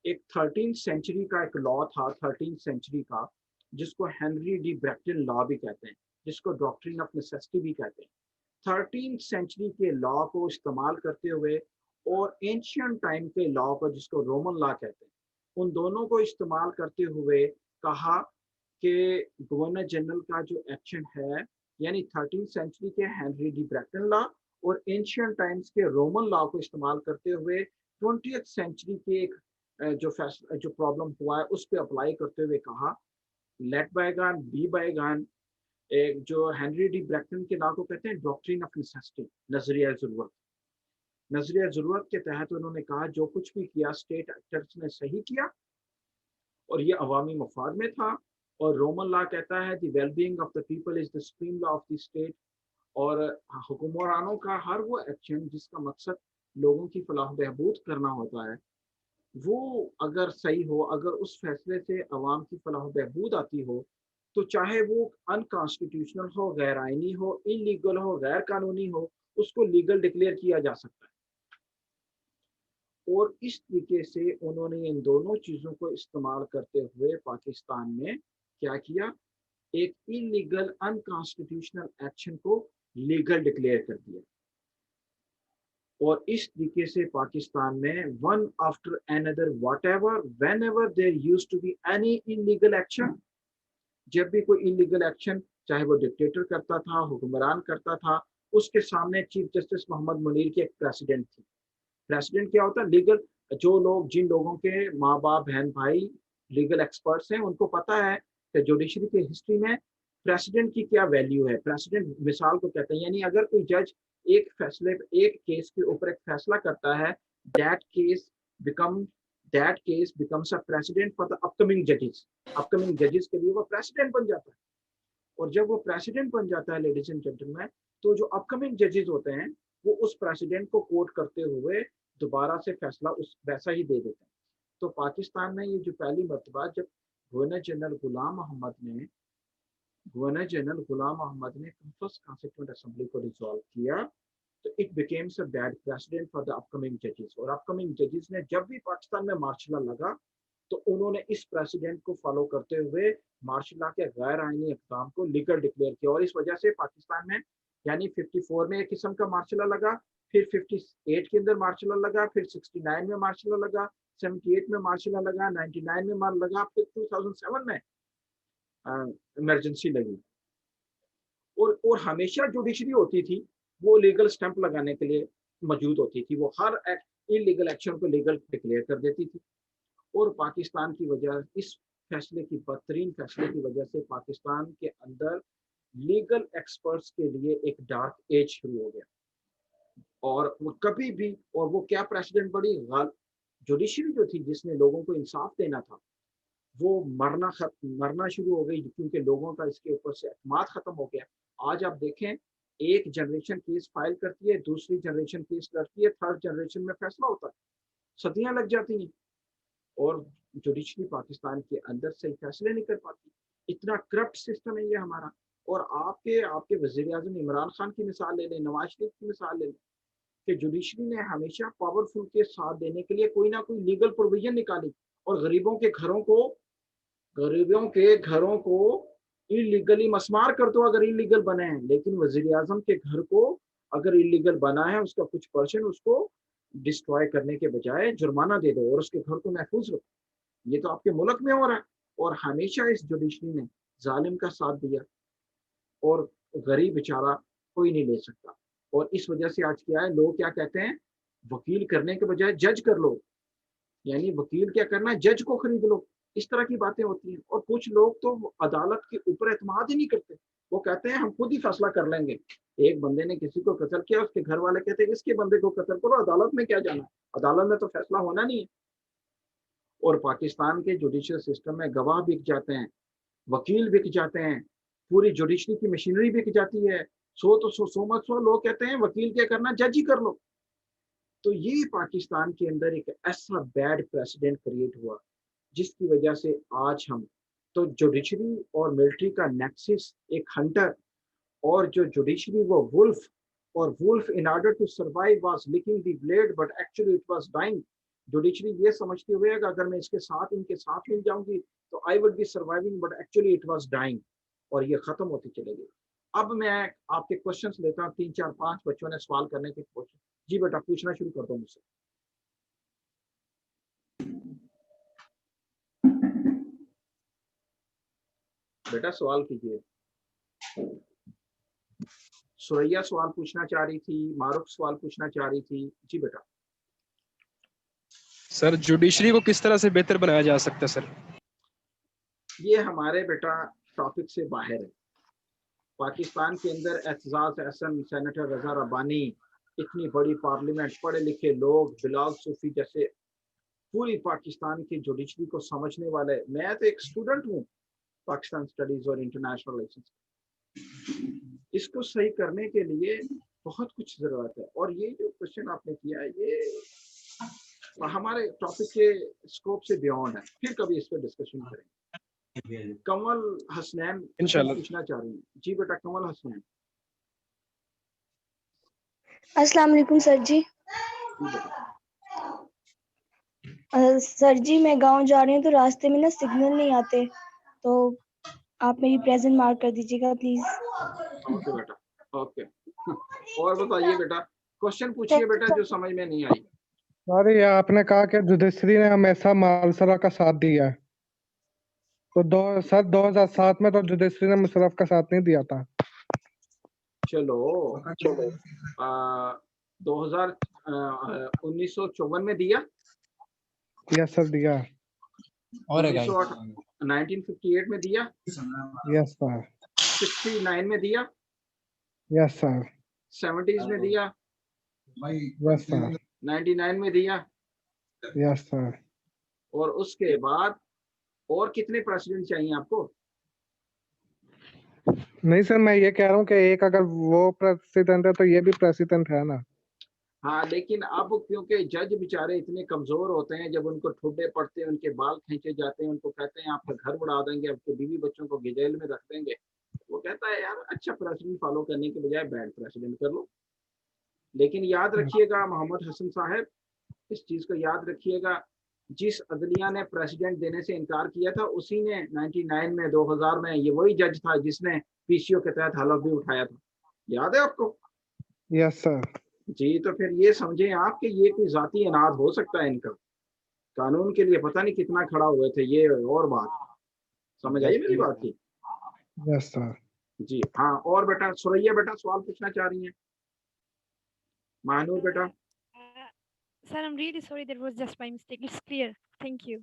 एक 13th सेंचुरी का एक लॉ था, 13th सेंचुरी का, जिसको हेनरी डी ब्रैक्टन लॉ भी कहते हैं, जिसको डॉक्ट्रिन ऑफ नेसेसिटी भी कहते हैं। 13th सेंचुरी के लॉ को इस्तेमाल करते हुए और एंशियंट टाइम के लॉ को, जिसको रोमन लॉ कहते हैं, उन दोनों को इस्तेमाल करते हुए कहा कि गवर्नर जनरल का जो एक्शन है, यानी 13th सेंचुरी के हेनरी डी ब्रैक्टन लॉ और एंशियंट टाइम्स के रोमन लॉ को इस्तेमाल करते हुए 20th सेंचुरी के एक जो प्रॉब्लम हुआ है उस पर अप्लाई करते हुए कहा, लेट बायगॉन बी बायगॉन। एक जो हेनरी डी ब्रैक्टन के लॉ को कहते हैं डॉक्ट्रिन ऑफ नेसेसिटी, नजरिया जरूरत। नजरिया जरूरत के तहत उन्होंने कहा जो कुछ भी किया स्टेट एक्टर्स ने सही किया और ये अवामी मफाद में था। और रोमन लॉ कहता है the wellbeing of the people is the supreme law of the state, और हुक्मरानों का हर वो एक्शन जिसका मकसद लोगों की फलाह बहबूद करना होता है, वो अगर सही हो, अगर उस फैसले से अवाम की फलाह बहबूद आती हो, तो चाहे वो अनकॉन्स्टिट्यूशनल हो, गैर आइनी हो, इलीगल हो, गैर कानूनी हो, उसको लीगल डिक्लेयर किया जा सकता है। और इस तरीके से उन्होंने इन दोनों चीज़ों को इस्तेमाल करते हुए पाकिस्तान में क्या किया, एक इलीगल अनकॉन्स्टिट्यूशनल एक्शन को लीगल डिक्लेयर कर दिया। और इस तरीके से पाकिस्तान में one after another, whatever whenever there used to be any illegal action, जब भी कोई इलीगल एक्शन, चाहे वो डिक्टेटर करता था, हुक्मरान करता था, उसके सामने चीफ जस्टिस मोहम्मद मुनीर की एक प्रेसिडेंट थी। प्रेसिडेंट क्या होता है, लीगल, जो लोग, जिन लोगों के माँ बाप बहन भाई लीगल एक्सपर्ट्स हैं, उनको पता है कि जुडिशरी की हिस्ट्री में प्रेसिडेंट की क्या वैल्यू है। प्रेसिडेंट मिसाल को कहते हैं, यानी अगर कोई जज एक फैसले, एक केस के ऊपर एक फैसला करता है, that case becomes a president for the upcoming जजेस। अपकमिंग जजेस के लिए वो प्रेसिडेंट बन जाता है। और जब वो प्रेसिडेंट बन जाता है लेडीज एंड जेंटलमैन, तो जो अपकमिंग जजेस होते हैं वो उस प्रेसिडेंट को कोट करते हुए दोबारा से फैसला उस वैसा ही दे देते हैं। तो पाकिस्तान में ये जो पहली मर्तबा जब गवर्नर जनरल गुलाम मोहम्मद ने फर्स्ट कॉन्स्टिट्यूएंट असेंबली को डिसॉल्व किया, तो it becomes a bad president for the upcoming जजेस। और अपकमिंग जजेस ने जब भी पाकिस्तान में मार्शल लॉ लगा, तो उन्होंने इस प्रेसिडेंट को फॉलो करते हुए मार्शल लॉ के गैर आईनी इक़दाम को लीगल डिक्लेयर किया। और इस वजह से पाकिस्तान में, यानी 54 में एक किस्म का मार्शल लॉ लगा, फिर 58 के अंदर मार्शल लॉ लगा, फिर 69 में मार्शल लॉ लगा, 78 में मार्शल लॉ लगा, 99 में मार लगा, फिर 2007 में इमरजेंसी लगी। और हमेशा जुडिशरी होती थी, वो लीगल स्टैंप लगाने के लिए मौजूद होती थी, वो हर इलीगल एक्शन को लीगल डिक्लेयर कर देती थी। और पाकिस्तान की वजह, इस फैसले की, बदतरीन फैसले की वजह से पाकिस्तान के अंदर लीगल एक्सपर्ट्स के लिए एक डार्क एज शुरू हो गया। और वो कभी भी, और वो क्या प्रेसिडेंट बड़ी जुडिशरी जो थी जिसने लोगों को इंसाफ देना था, वो मरना शुरू हो गई, क्योंकि लोगों का इसके ऊपर से एतमाद खत्म हो गया। आज आप देखें, एक जनरेशन केस फाइल करती है, दूसरी जनरेशन केस लड़ती है, थर्ड जनरेशन में फैसला होता है, सदियां लग जाती हैं, और जुडिशरी पाकिस्तान के अंदर से फैसले नहीं कर पाती। इतना करप्ट सिस्टम है ये हमारा। और आपके वज़ीर-ए-आज़म इमरान खान की मिसाल ले लें, नवाज शरीफ की मिसाल ले लें, कि जुडिशरी ने हमेशा पावरफुल के साथ देने के लिए कोई ना कोई लीगल प्रोविजन निकाली और गरीबों के घरों को इलीगली मस्मार कर दो अगर इलीगल बने हैं, लेकिन वजीर आजम के घर को अगर इलीगल बना है उसका कुछ परसेंट उसको डिस्ट्रॉय करने के बजाय जुर्माना दे दो और उसके घर को महफूज रखो। ये तो आपके मुल्क में हो रहा है और हमेशा इस जुडिशरी ने जालिम का साथ दिया और गरीब बेचारा कोई नहीं ले सकता। और इस वजह से आज क्या है, लोग क्या कहते हैं, वकील करने के बजाय जज कर लो, यानी वकील क्या करना है, जज को खरीद लो। इस तरह की बातें होती हैं और कुछ लोग तो अदालत के ऊपर एतमाद ही नहीं करते, वो कहते हैं हम खुद ही फैसला कर लेंगे। एक बंदे ने किसी को कत्ल किया, उसके घर वाले कहते हैं इसके बंदे को कत्ल करो, अदालत में क्या जाना, अदालत में तो फैसला होना नहीं है। और पाकिस्तान के जुडिशियल सिस्टम में गवाह बिक जाते हैं, वकील बिक जाते हैं, पूरी जुडिशरी की मशीनरी बिक जाती है। सौ लोग कहते हैं वकील क्या करना, जज ही कर लो। तो ये पाकिस्तान के अंदर एक ऐसा बैड प्रेसिडेंट क्रिएट हुआ जिसकी वजह से आज हम तो जुडिशरी और मिलिट्री का नेक्सस एक हंटर, और जो जुडिशरी वो वुल्फ, और wolf in order to survive was licking the blade but actually it was dying. Judiciary ये समझती हुए अगर मैं इनके साथ मिल जाऊंगी तो I would be surviving but actually it was dying, और ये खत्म होती चलेगी। अब मैं आपके क्वेश्चंस लेता हूँ, 3 4 5 बच्चों ने सवाल करने की कोशिश। जी बेटा पूछना शुरू कर दो मुझसे। बेटा सवाल कीजिए। सुरैया सवाल पूछना चाह रही थी, मारूफ सवाल पूछना चाह रही थी। जी बेटा। सर जुडिशरी को किस तरह से बेहतर बनाया जा सकता है सर? ये हमारे बेटा टॉपिक से बाहर है। पाकिस्तान के अंदर एतजाज एहसन, सेनेटर रजा रब्बानी, इतनी बड़ी पार्लियामेंट, पढ़े लिखे लोग, बिलाल सूफी जैसे पूरी पाकिस्तान की जुडिशरी को समझने वाले। मैं तो एक स्टूडेंट हूँ पाकिस्तान स्टडीज और इंटरनेशनल रिलेशंस। इसको सही करने के लिए बहुत कुछ जरूरत है। और ये जो क्वेश्चन आपने किया है ये हमारे टॉपिक के स्कोप से बियॉन्ड है, फिर कभी इस पर डिस्कशन करेंगे। कमल हसनैन इंशाल्लाह पूछना चाह रही हैं। जी बेटा कमल हसनैन। अस्सलाम वालेकुम सर जी। सर जी मैं गांव जा रही हूँ तो रास्ते में ना सिग्नल नहीं आते, तो आप मेरी प्रेजेंट मार्क कर दीजिएगा प्लीज। ओके बेटा, ओके। और बताइए बेटा, क्वेश्चन पूछिए बेटा जो समझ में नहीं आई। अरे ये आपने कहा कि जुडिशरी ने हमेशा मालसरा का साथ दिया है, तो 2007 में तो जुडिशरी ने मुशर्रफ का साथ नहीं दिया था। चलो 1954 में दिया। यस सर दिया। और 1958 में दिया। Yes sir. 69 में दिया। Yes sir. 70s में दिया। Yes sir. 99 में दिया। Yes sir. और उसके बाद और कितने प्रेसिडेंट चाहिए आपको? नहीं सर मैं ये कह रहा हूँ कि एक अगर वो प्रेसिडेंट है तो ये भी प्रेसिडेंट है ना। हाँ लेकिन अब क्योंकि जज बेचारे इतने कमजोर होते हैं, जब उनको ठुड्डे पड़ते हैं, उनके बाल खींचे जाते हैं, उनको कहते हैं आपका घर उड़ा देंगे, आपके बीवी बच्चों को जेल में रख देंगे, वो कहता है यार अच्छा प्रेसिडेंट फॉलो करने के बजाय बैड प्रेसिडेंट कर लो। लेकिन याद रखिएगा मोहम्मद हसन साहब, इस चीज को याद रखिएगा, जिस अदलिया ने प्रेसिडेंट देने से इनकार किया था उसी ने 99 में 2000 में ये वही जज था जिसने पीसीओ के तहत हलफ भी उठाया था। याद है आपको? Yes sir. जी तो फिर ये समझें आप कि ये कोई जाती अनाद हो सकता है इनका, कानून के लिए पता नहीं कितना खड़ा हुए थे, ये और बात समझ आई मेरी बात की? Yes sir. जी हाँ। और बेटा सुरैया बेटा सवाल पूछना चाह रही हैं। महानूर बेटा। Sir, I'm really sorry. That was just my mistake. It's clear. Thank you.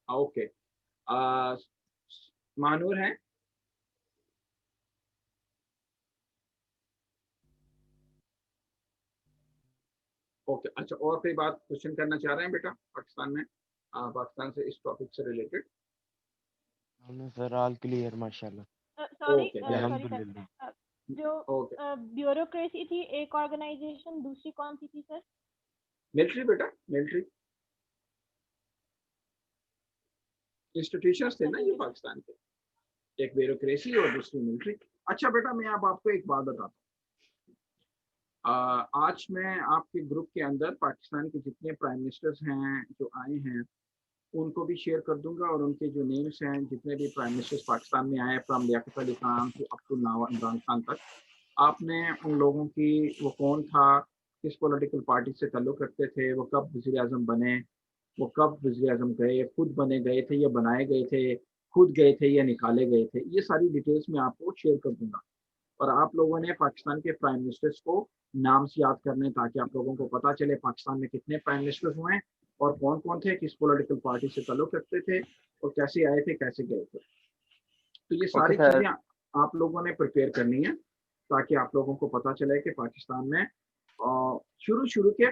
Okay Mahnoor है। ओके अच्छा, और कोई बात क्वेश्चन करना चाह रहे हैं बेटा पाकिस्तान में, पाकिस्तान से इस टॉपिक से रिलेटेड? सर ऑल क्लियर माशाल्लाह। सॉरी Okay, अल्हम्दुलिल्लाह। जो ब्यूरोक्रेसी थी एक ऑर्गेनाइजेशन, दूसरी कौन सी थी सर? मिलिट्री बेटा, मिलिट्री इंस्टीट्यूशंस थे ना ये पाकिस्तान के, एक ब्यूरोक्रेसी और दूसरी मिलिट्री। अच्छा बेटा मैं अब आपको एक बात बताता हूँ, आज मैं आपके ग्रुप के अंदर पाकिस्तान के जितने प्राइम मिनिस्टर्स हैं जो आए हैं उनको भी शेयर कर दूंगा, और उनके जो नेम्स हैं जितने भी प्राइम मिनिस्टर्स पाकिस्तान में आए from Liaquat Ali Khan to up to Imran Khan तक, आपने उन लोगों की वो कौन था, किस पॉलिटिकल पार्टी से ताल्लुक़ रखते थे, वो कब वज़ीर आज़म बने, वो कब वज़ीर आज़म गए, खुद बने गए थे या बनाए गए थे, खुद गए थे या निकाले गए थे, ये सारी डिटेल्स मैं आपको शेयर कर दूंगा। और आप लोगों ने पाकिस्तान के प्राइम मिनिस्टर्स को नाम से याद करने, ताकि आप लोगों को पता चले पाकिस्तान में कितने प्राइम मिनिस्टर्स हुए हैं और कौन कौन थे, किस पॉलिटिकल पार्टी से ताल्लुक़ रखते थे और कैसे आए थे, कैसे गए थे। तो ये सारी चीज़ें आप लोगों ने प्रिपेयर करनी है, ताकि आप लोगों को पता चले कि पाकिस्तान में शुरू के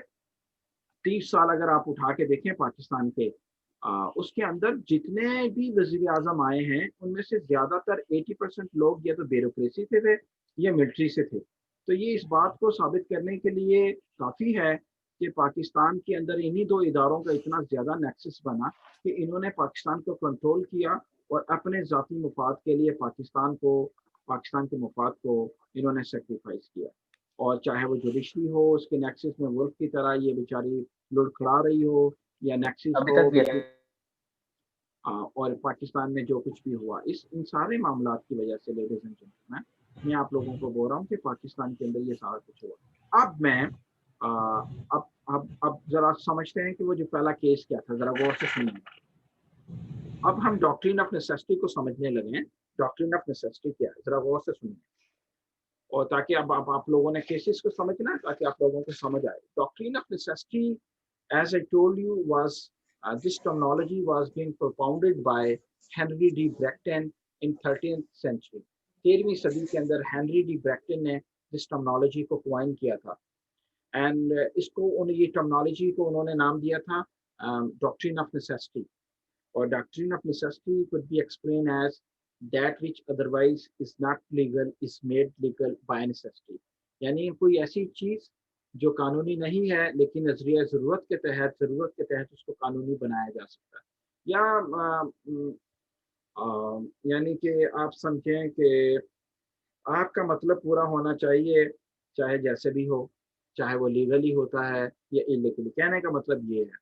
30 साल अगर आप उठा के देखें पाकिस्तान के, उसके अंदर जितने भी वज़ीर आज़म आए हैं उनमें से ज़्यादातर 80% लोग या तो ब्यूरोक्रेसी से थे या मिलिट्री से थे। तो ये इस बात को साबित करने के लिए काफ़ी है कि पाकिस्तान के अंदर इन्हीं दो इदारों का इतना ज़्यादा नेक्सस बना कि इन्होंने पाकिस्तान को कंट्रोल किया और अपने ज़ाती मुफाद के लिए पाकिस्तान के मुफाद को इन्होंने सेक्रीफाइस किया। और चाहे वो जुडिशरी हो, उसके नेक्सस में वुल्फ की तरह ये बेचारी लुढ़खड़ा रही हो, या नेक्सस हो, और पाकिस्तान में जो कुछ भी हुआ इन सारे मामलात की वजह से, लेडीज एंड जेंटलमैन, मैं आप लोगों को बोल रहा हूँ कि पाकिस्तान के अंदर ये सारा कुछ हुआ। अब मैं अब जरा समझते हैं कि वो जो पहला केस क्या था, जरा गौर से सुनिए। अब हम डॉक्ट्रिन ऑफ नेसेसिटी को समझने लगे हैं। डॉक्ट्रिन ऑफ नेसेसिटी क्या है, जरा गौर से सुनिए, और ताकि अब आप लोगों ने केसेस को समझना है, ताकि आप लोगों को समझ आए। Doctrine of necessity, as I told you, was this terminology was being propounded by Henry D. Bracton in 13th century. 13वीं सदी के अंदर हेनरी डी ब्रैक्टन ने इस टर्मिनोलॉजी को क्वाइन किया था, एंड ये टर्मिनोलॉजी को उन्होंने नाम दिया था डॉक्ट्रिन ऑफ नेसेसिटी। और doctrine of necessity could be explained as that which otherwise is not legal is made legal by necessity। यानी कोई ऐसी चीज जो कानूनी नहीं है लेकिन नजरिया जरूरत के तहत उसको कानूनी बनाया जा सकता है। या यानी कि आप समझें कि आपका मतलब पूरा होना चाहिए, चाहे जैसे भी हो, चाहे वो लीगली होता है या इलीगली, कहने का मतलब ये है।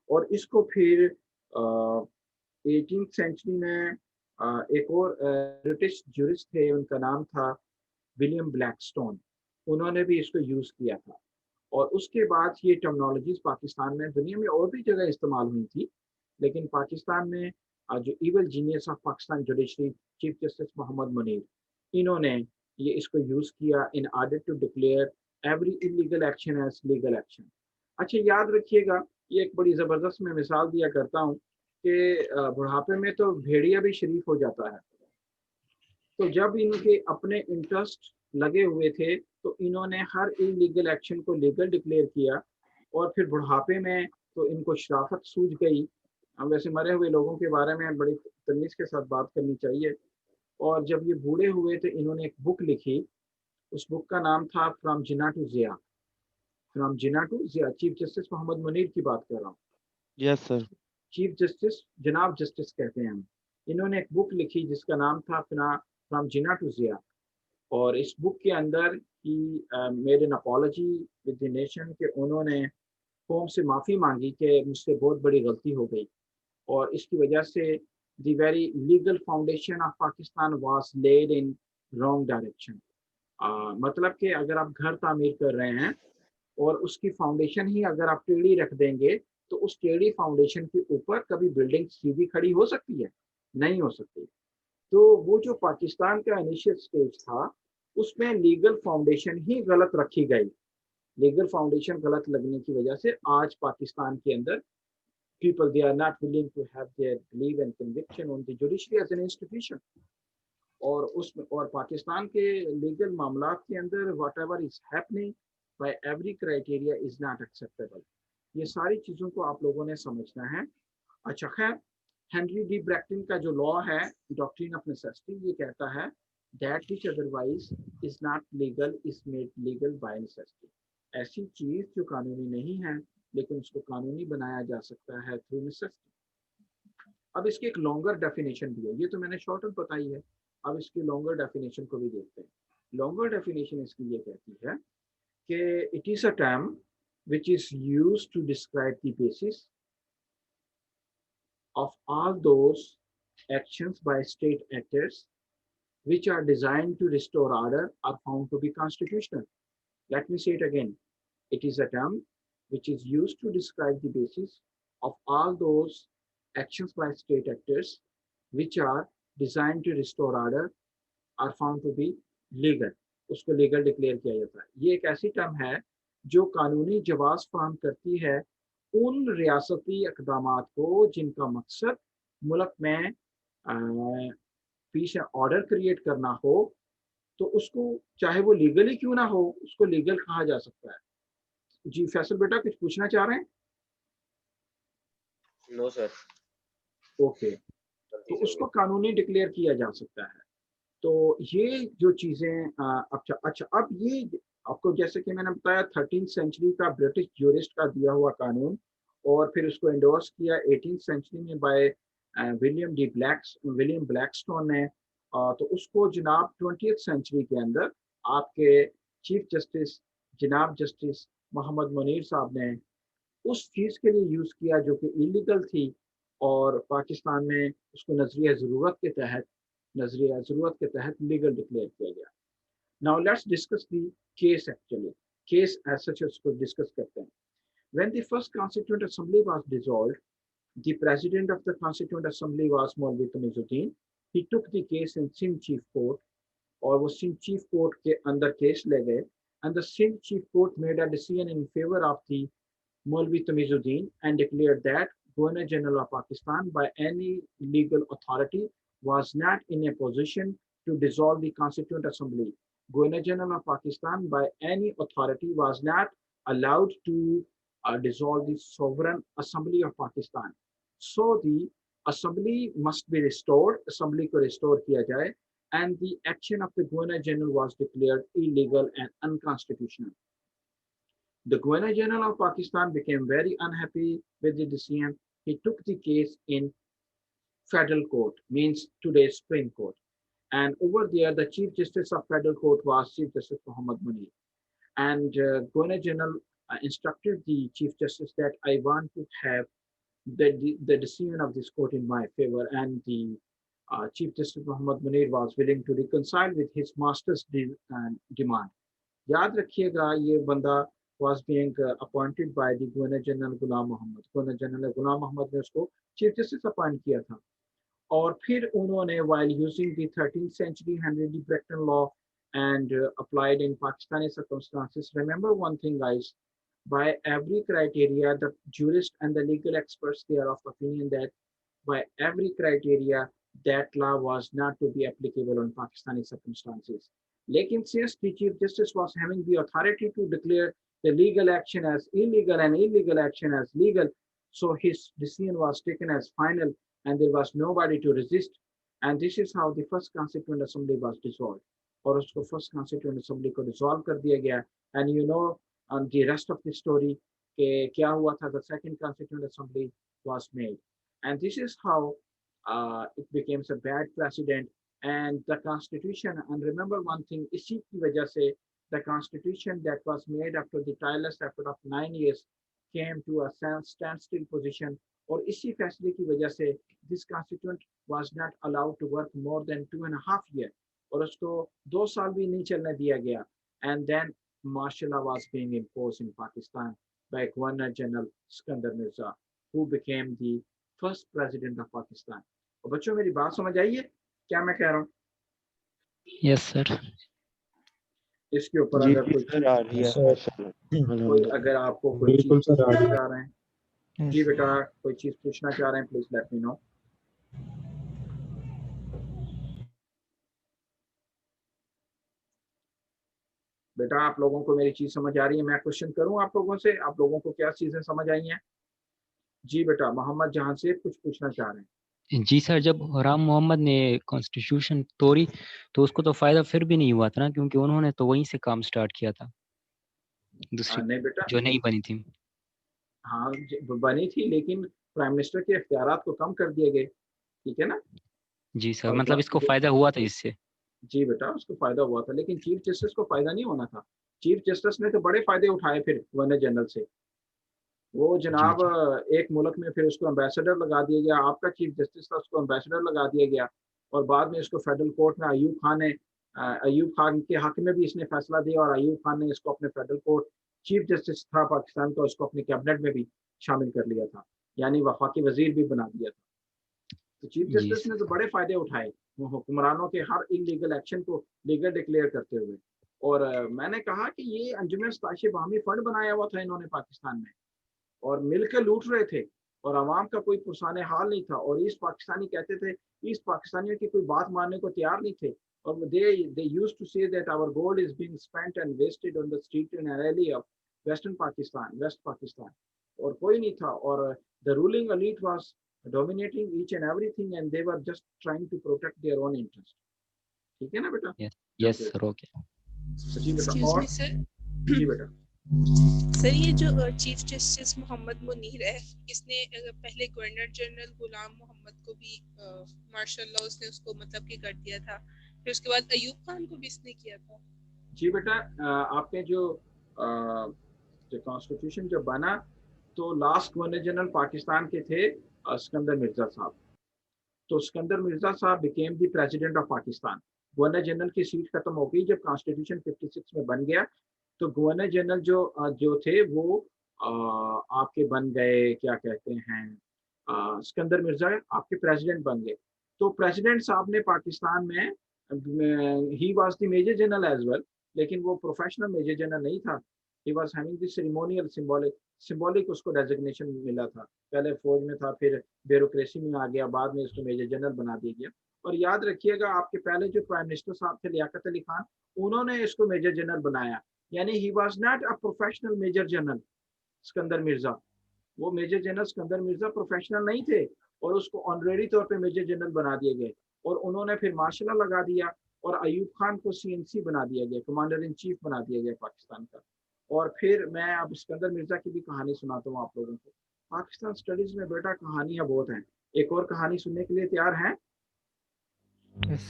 और इसको फिर 18th सेंचुरी में एक और ब्रिटिश जूरिस्ट थे, उनका नाम था विलियम ब्लैकस्टोन, उन्होंने भी इसको यूज़ किया था। और उसके बाद ये टर्मिनोलॉजीज पाकिस्तान में, दुनिया में और भी जगह इस्तेमाल हुई थी, लेकिन पाकिस्तान में जो evil genius of Pakistan judiciary chief justice Mohammad Munir, इन्होंने ये इसको यूज़ किया in order to declare every illegal action as legal action. अच्छा, याद रखिएगा, ये एक बड़ी ज़बरदस्त मैं मिसाल दिया करता हूँ कि बुढ़ापे में तो भेड़िया भी शरीफ हो जाता है। तो जब इनके अपने इंटरेस्ट लगे हुए थे तो इन्होंने हर इलीगल एक्शन को लीगल डिक्लेयर किया, और फिर बुढ़ापे में तो इनको शराफत सूझ गई। वैसे मरे हुए लोगों के बारे में बड़ी तमीज़ के साथ बात करनी चाहिए। और जब ये बूढ़े हुए तो इन्होंने एक बुक लिखी, उस बुक का नाम था from Jinnah to Zia. From Jinnah to Zia, chief justice Mohammad Munir की बात कर रहा हूँ। Yes sir. चीफ जस्टिस, जनाब जस्टिस कहते हैं हम। इन्होंने एक बुक लिखी जिसका नाम था फ्रॉम जिन्ना टू ज़िया, और इस बुक के अंदर he made an apology with the nation के उन्होंने कौम से माफ़ी मांगी कि मुझसे बहुत बड़ी गलती हो गई, और इसकी वजह से the very legal foundation of Pakistan was laid in wrong direction. मतलब कि अगर आप घर तामीर कर रहे हैं और उसकी फाउंडेशन ही अगर आप टेढ़ी रख देंगे तो उस टेढ़ी फाउंडेशन के ऊपर कभी बिल्डिंग सीधी खड़ी हो सकती है? नहीं हो सकती। तो वो जो पाकिस्तान का इनिशियल स्टेज था उसमें लीगल फाउंडेशन ही गलत रखी गई। लीगल फाउंडेशन गलत लगने की वजह से आज पाकिस्तान के अंदर people they are not willing to have their belief and conviction on the judiciary as an institution। और पाकिस्तान के लीगल मामलात के अंदर whatever is happening by every criteria is not acceptable। ये सारी चीज़ों को आप लोगों ने समझना है। अच्छा, खैर, हेनरी डी ब्रैक्टन का जो लॉ है डॉक्ट्रिन ऑफ नेसेसिटी, ये कहता है that which otherwise is not legal is made legal by necessity। ऐसी चीज़ जो कानूनी नहीं है लेकिन उसको कानूनी बनाया जा सकता है थ्रू नेसेसिटी। अब इसकी एक लॉन्गर डेफिनेशन भी है, ये तो मैंने शॉर्ट में बताई है, अब इसकी लॉन्गर डेफिनेशन को भी देखते हैं। लॉन्गर डेफिनेशन इसकी ये कहती है कि it is a term which is used to describe the basis of all those actions by state actors which are designed to restore order are found to be constitutional. Let me say it again. It is a term which is used to describe the basis of all those actions by state actors which are designed to restore order are found to be legal. उसको legal declare किया जाता है. ये एक ऐसी term है जो कानूनी जवाब फराहम करती है उन रियासती इक़दामात को जिनका मकसद मुल्क में पीस एंड ऑर्डर क्रिएट करना हो, तो उसको चाहे वो लीगली क्यों ना हो उसको लीगल कहा जा सकता है. जी फैसल बेटा कुछ पूछना चाह रहे हैं? No sir. ओके, तो उसको कानूनी डिक्लेयर किया जा सकता है. तो ये जो चीजें अच्छा अब ये आपको जैसे कि मैंने बताया 13th सेंचुरी का ब्रिटिश ज्यूरिस्ट का दिया हुआ कानून और फिर उसको एंडोर्स किया 18th सेंचुरी में बाय विलियम ब्लैकस्टोन ने. तो उसको जनाब 20th सेंचुरी के अंदर आपके चीफ जस्टिस जनाब जस्टिस मोहम्मद मुनीर साहब ने उस चीज़ के लिए यूज़ किया जो कि इलीगल थी और पाकिस्तान में उसको नजरिया ज़रूरत के तहत लीगल डिक्लेयर किया गया. Now let's discuss the case. Actually case as such उसको डिस्कस करते हैं. When the first Constituent Assembly was dissolved, the president of the Constituent Assembly was Maulvi Tamizuddin. He took the case in Sindh Chief Court और वो Sindh chief court के अंदर case ले गए and the Sindh Chief Court made a decision in favor of the Maulvi Tamizuddin and declared that Governor General of Pakistan by any legal authority was not in a position to dissolve the Constituent Assembly. Governor General of Pakistan by any authority was not allowed to dissolve the Sovereign Assembly of Pakistan. So the assembly must be restored, assembly को restore किया जाए, and the action of the Governor General was declared illegal and unconstitutional. The Governor General of Pakistan became very unhappy with the decision. He took the case in Federal Court, means today's Supreme Court. And over there, the Chief Justice of Federal Court was Chief Justice Muhammad Munir. And Governor General instructed the Chief Justice that I want to have the decision of this court in my favor. And the Chief Justice Muhammad Munir was willing to reconcile with his master's demand. याद रखिएगा ये बंदा was being appointed by the Governor General Ghulam Muhammad. Governor General Ghulam Muhammad ने उसको Chief Justice appoint किया था. और फिर उन्होंने while using the 13th century Henry D. Bracton law and applied in Pakistani circumstances, remember one thing guys, by every criteria the jurists and the legal experts they are of opinion that by every criteria that law was not to be applicable on Pakistani circumstances. Lekin since the Chief Justice was having the authority to declare the legal action as illegal and illegal action as legal, so his decision was taken as final and there was nobody to resist. And this is how the first Constituent Assembly was dissolved. और उसको first Constituent Assembly को dissolve कर दिया गया. And you know the rest of the story कि क्या हुआ था. The second Constituent Assembly was made. And this is how it becomes a bad precedent. And the Constitution, and remember one thing, इसी की वजह से the Constitution that was made after the tireless effort of 9 years came to a standstill position. और इसी फैसले की वजह से this constituent was not allowed to work more than 2.5 years और उसको 2 साल भी नहीं चलने दिया गया. And then martial law was being imposed in Pakistan by Governor General Sikandar Mirza, who became the first president of Pakistan. और बच्चों मेरी बात समझ आई है क्या मैं कह रहा हूँ? Yes sir. इसके ऊपर अगर कोई अगर आपको कोई चीज पूछना चाह रहे हैं, जी बेटा कोई चीज पूछना चाह रहे हैं, प्लीज लेट मी नो. बेटा आप लोगों को मेरी चीज समझ आ रही है? मैं क्वेश्चन करूं आप लोगों से, आप लोगों को क्या चीजें समझ आई हैं? जी बेटा मोहम्मद जहां से कुछ पूछना चाह रहे हैं. जी सर, जब हुराम मोहम्मद ने कॉन्स्टिट्यूशन तोड़ी तो उसको तो फायदा फिर भी नहीं हुआ था ना, क्योंकि उन्होंने तो वहीं से काम स्टार्ट किया था दूसरी नहीं बेटा जो नहीं बनी थी. हाँ बनी थी लेकिन प्राइम मिनिस्टर के इख्तियारात को कम कर दिए गए. ठीक है ना? जी सर, मतलब इसको फायदा हुआ था इससे. जी बेटा उसको फायदा हुआ था लेकिन चीफ जस्टिस को फायदा नहीं होना था. चीफ जस्टिस ने तो बड़े फायदे उठाए फिर गवर्नर जनरल से। वो जनाब एक मुल्क में फिर उसको एम्बेसडर लगा दिया गया, आपका चीफ जस्टिस था उसको एम्बेसडर लगा दिया गया, और बाद में इसको फेडरल कोर्ट में अयूब खान के हक में भी इसने फैसला दिया, और अयूब खान ने इसको अपने फेडरल कोर्ट चीफ जस्टिस था पाकिस्तान का, उसको अपने कैबिनेट में भी शामिल कर लिया था, यानी वफाकी वजीर भी बना दिया था। तो चीफ जस्टिस ने तो बड़े फायदे उठाए वो हुक्मरानों के हर इलीगल एक्शन को लीगल डिक्लेयर करते हुए। और मैंने कहा कि ये अंजुमन सताशी बाहमी फंड बनाया हुआ था इन्होंने पाकिस्तान में, और मिलकर लूट रहे थे, और आवाम का कोई पुरसाने हाल नहीं था, और ईस्ट पाकिस्तानी कहते थे, ईस्ट पाकिस्तानियों की कोई बात मानने को तैयार नहीं थे, और they used to say that our gold is being spent and wasted on the street in an alley of western Pakistan, West Pakistan, और कोई नहीं था, और the ruling elite was dominating each and everything and they were just trying to protect their own interest। ठीक है ना बेटा? Yes sir, okay. जी बेटा, और जी बेटा सर ये जो चीफ जस्टिस मोहम्मद मुनीर है, इसने पहले गवर्नर जनरल गुलाम मोहम्मद को भी मार्शल लॉ उसने उसको मतलब कि कर दिया था, फिर उसके बाद अयूब खान को भी इसने किया था। जी बेटा, आपने जो कॉन्स्टिट्यूशन जब बना तो लास्ट गवर्नर जनरल पाकिस्तान के थे सिकंदर मिर्जा साहब। तो सिकंदर मिर्जा साहब became the president of Pakistan. Governor general की सीट खत्म हो गई जब कॉन्स्टिट्यूशन 56 में बन गया, तो गवर्नर जनरल जो थे वो आपके बन गए, क्या कहते हैं, सिकंदर मिर्जा आपके प्रेसिडेंट बन गए। तो प्रेसिडेंट साहब ने पाकिस्तान में he was the major general as well, लेकिन वो प्रोफेशनल मेजर जनरल नहीं था। He was having the ceremonial symbolic उसको डेजिग्नेशन मिला था। पहले फौज में था, फिर ब्यूरोक्रेसी में आ गया, बाद में उसको मेजर जनरल बना दिया गया। और याद रखिएगा, आपके पहले जो प्राइम मिनिस्टर साहब थे लियाकत अली खान, उन्होंने इसको मेजर जनरल बनाया, यानी he was not a professional major general Sikandar Mirza. वो major general Sikandar Mirza professional नहीं थे, और उसको ऑनरेरी तौर पे मेजर जनरल बना दिए गए, और उन्होंने फिर मार्शल लॉ लगा दिया, और अयूब खान को CNC बना दिया गया, कमांडर इन चीफ बना दिया गया पाकिस्तान का। और फिर मैं अब सिकंदर मिर्जा की भी कहानी सुनाता हूँ आप लोगों को। पाकिस्तान स्टडीज में बेटा कहानियां बहुत हैं, एक और कहानी सुनने के लिए तैयार हैं? Yes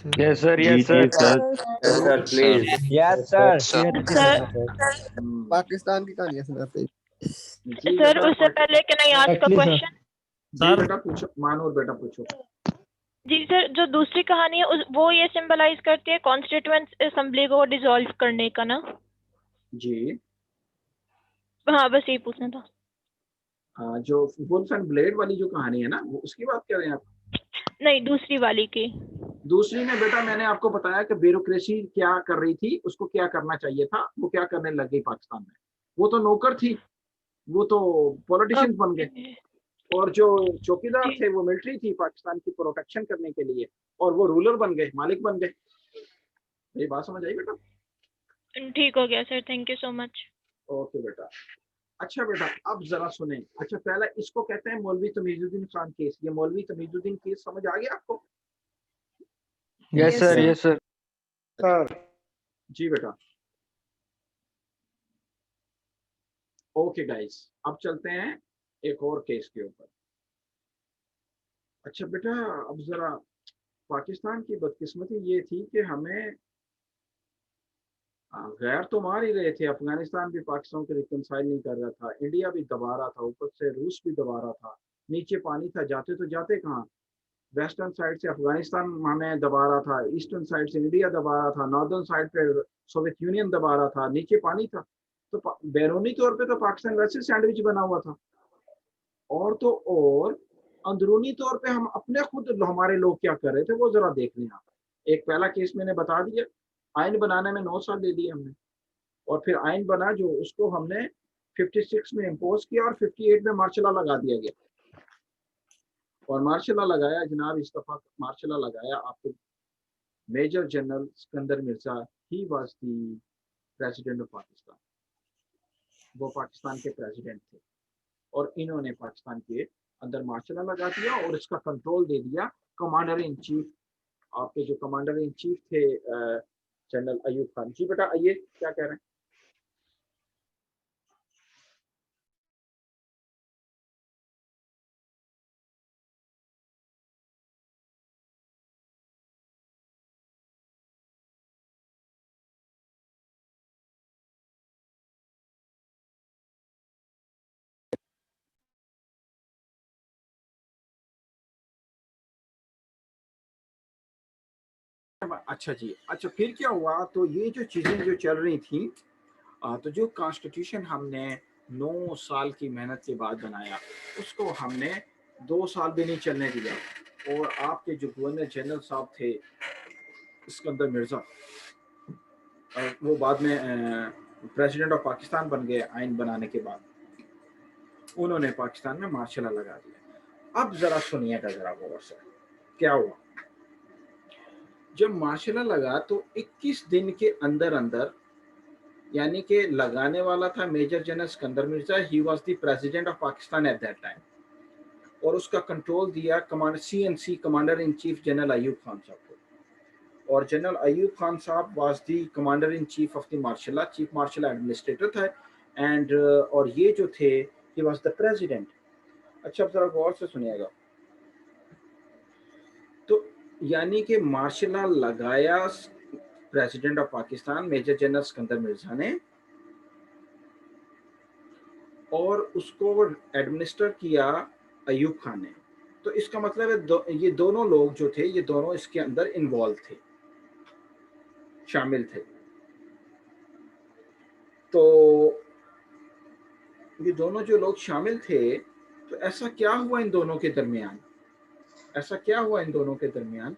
sir, yes sir, please. Yes sir. Pakistan की कहानियां सुनाते हैं। सर उससे पहले can I ask a question? जी बेटा पूछो, मानूर बेटा पूछो। जी सर, जो दूसरी कहानी है वो ये सिंबलाइज करती है कॉन्स्टिट्यूएंट असेंबली को डिसॉल्व करने का ना? जी हाँ, बस यही पूछना था। जो वुल्फ एंड ब्लेड वाली जो कहानी है ना, वो उसकी बात कर रहे हैं आप? नहीं, दूसरी वाली की। दूसरी में बेटा मैंने आपको बताया कि ब्यूरोक्रेसी क्या कर रही थी, उसको क्या करना चाहिए था, वो क्या करने लग गई पाकिस्तान में। वो तो नौकर थी, वो तो पॉलिटिशियन बन गए, और जो चौकीदार थे वो मिलिट्री थी पाकिस्तान की प्रोटेक्शन करने के लिए, और वो रूलर बन गए, मालिक बन गए। ये बात समझ आई बेटा? ठीक हो गया sir, thank you so much. Okay बेटा। अच्छा बेटा, अब जरा सुने। अच्छा, पहला इसको कहते हैं मौलवी तमीजुद्दीन खान केस। ये मौलवी तमीजुद्दीन केस समझ आ गया आपको? Yes sir, yes sir. जी बेटा, ओके गाइस, अब चलते हैं एक और केस के ऊपर। अच्छा बेटा, अब जरा पाकिस्तान की बदकिस्मती ये थी कि हमें गैर तो मार ही रहे थे, अफगानिस्तान भी पाकिस्तान को रिकनसाइल नहीं कर रहा था, इंडिया भी दबा रहा था, ऊपर से रूस भी दबा रहा था, नीचे पानी था, जाते तो जाते कहाँ, वेस्टर्न साइड से अफगानिस्तान हमें दबा रहा था, ईस्टर्न साइड से इंडिया दबा रहा था, नॉर्दर्न साइड पे सोवियत यूनियन दबा रहा था, नीचे पानी था। तो बैरूनी तौर पे तो पाकिस्तान वैसे सैंडविच बना हुआ था, और तो और अंदरूनी तौर पे हम अपने खुद हमारे लोग क्या कर रहे थे वो जरा देख लें आप। एक पहला केस मैंने बता दिया, आइन बनाने में 9 साल दे दिए हमने, और फिर आइन बना जो उसको हमने 56 में इम्पोज किया, और 58 में मार्शल लॉ लगा दिया गया। और मार्शल लॉ लगाया जनाब, इस दफा मार्शल लॉ लगाया आपके major general Sikandar Mirza, he was the president of Pakistan. वो पाकिस्तान के प्रेसिडेंट थे, और इन्होंने पाकिस्तान के अंदर मार्शल लॉ लगा दिया, और इसका कंट्रोल दे दिया कमांडर इन चीफ, आपके जो कमांडर इन चीफ थे जनरल अयूब खान। जी बेटा, आइए क्या कह रहे हैं? अच्छा जी, अच्छा फिर क्या हुआ, तो ये जो चीज़ें जो चल रही थी, तो जो कॉन्स्टिट्यूशन हमने 9 साल की मेहनत के बाद बनाया, उसको हमने 2 साल भी नहीं चलने दिया। और आपके जो गवर्नर जनरल साहब थे सिकंदर मिर्ज़ा, वो बाद में प्रेसिडेंट ऑफ पाकिस्तान बन गए आइन बनाने के बाद, उन्होंने पाकिस्तान में मार्शल लॉ लगा दिया। अब ज़रा सुनिएगा ज़रा गौर से, क्या हुआ जब मार्शल लॉ लगा, तो 21 दिन के अंदर अंदर, यानी कि लगाने वाला था major general Sikandar Mirza, he was the president of Pakistan at that time, और उसका कंट्रोल दिया commander CNC commander in chief general Ayub Khan साहब को। और जनरल अयूब खान साहब was the commander in chief of the martial law, chief martial administrator था, एंड और ये जो थे ही वाज द प्रेसिडेंट। अच्छा अब जरा गौर से सुनिएगा, तो यानी कि मार्शल लॉ लगाया president of Pakistan major general Sikandar Mirza ने, और उसको एडमिनिस्टर किया अयूब खान ने। तो इसका मतलब है ये दोनों लोग जो थे, ये दोनों इसके अंदर इन्वॉल्व थे, शामिल थे। तो ये दोनों जो लोग शामिल थे, तो ऐसा क्या हुआ इन दोनों के दरमियान, ऐसा क्या हुआ इन दोनों के दरमियान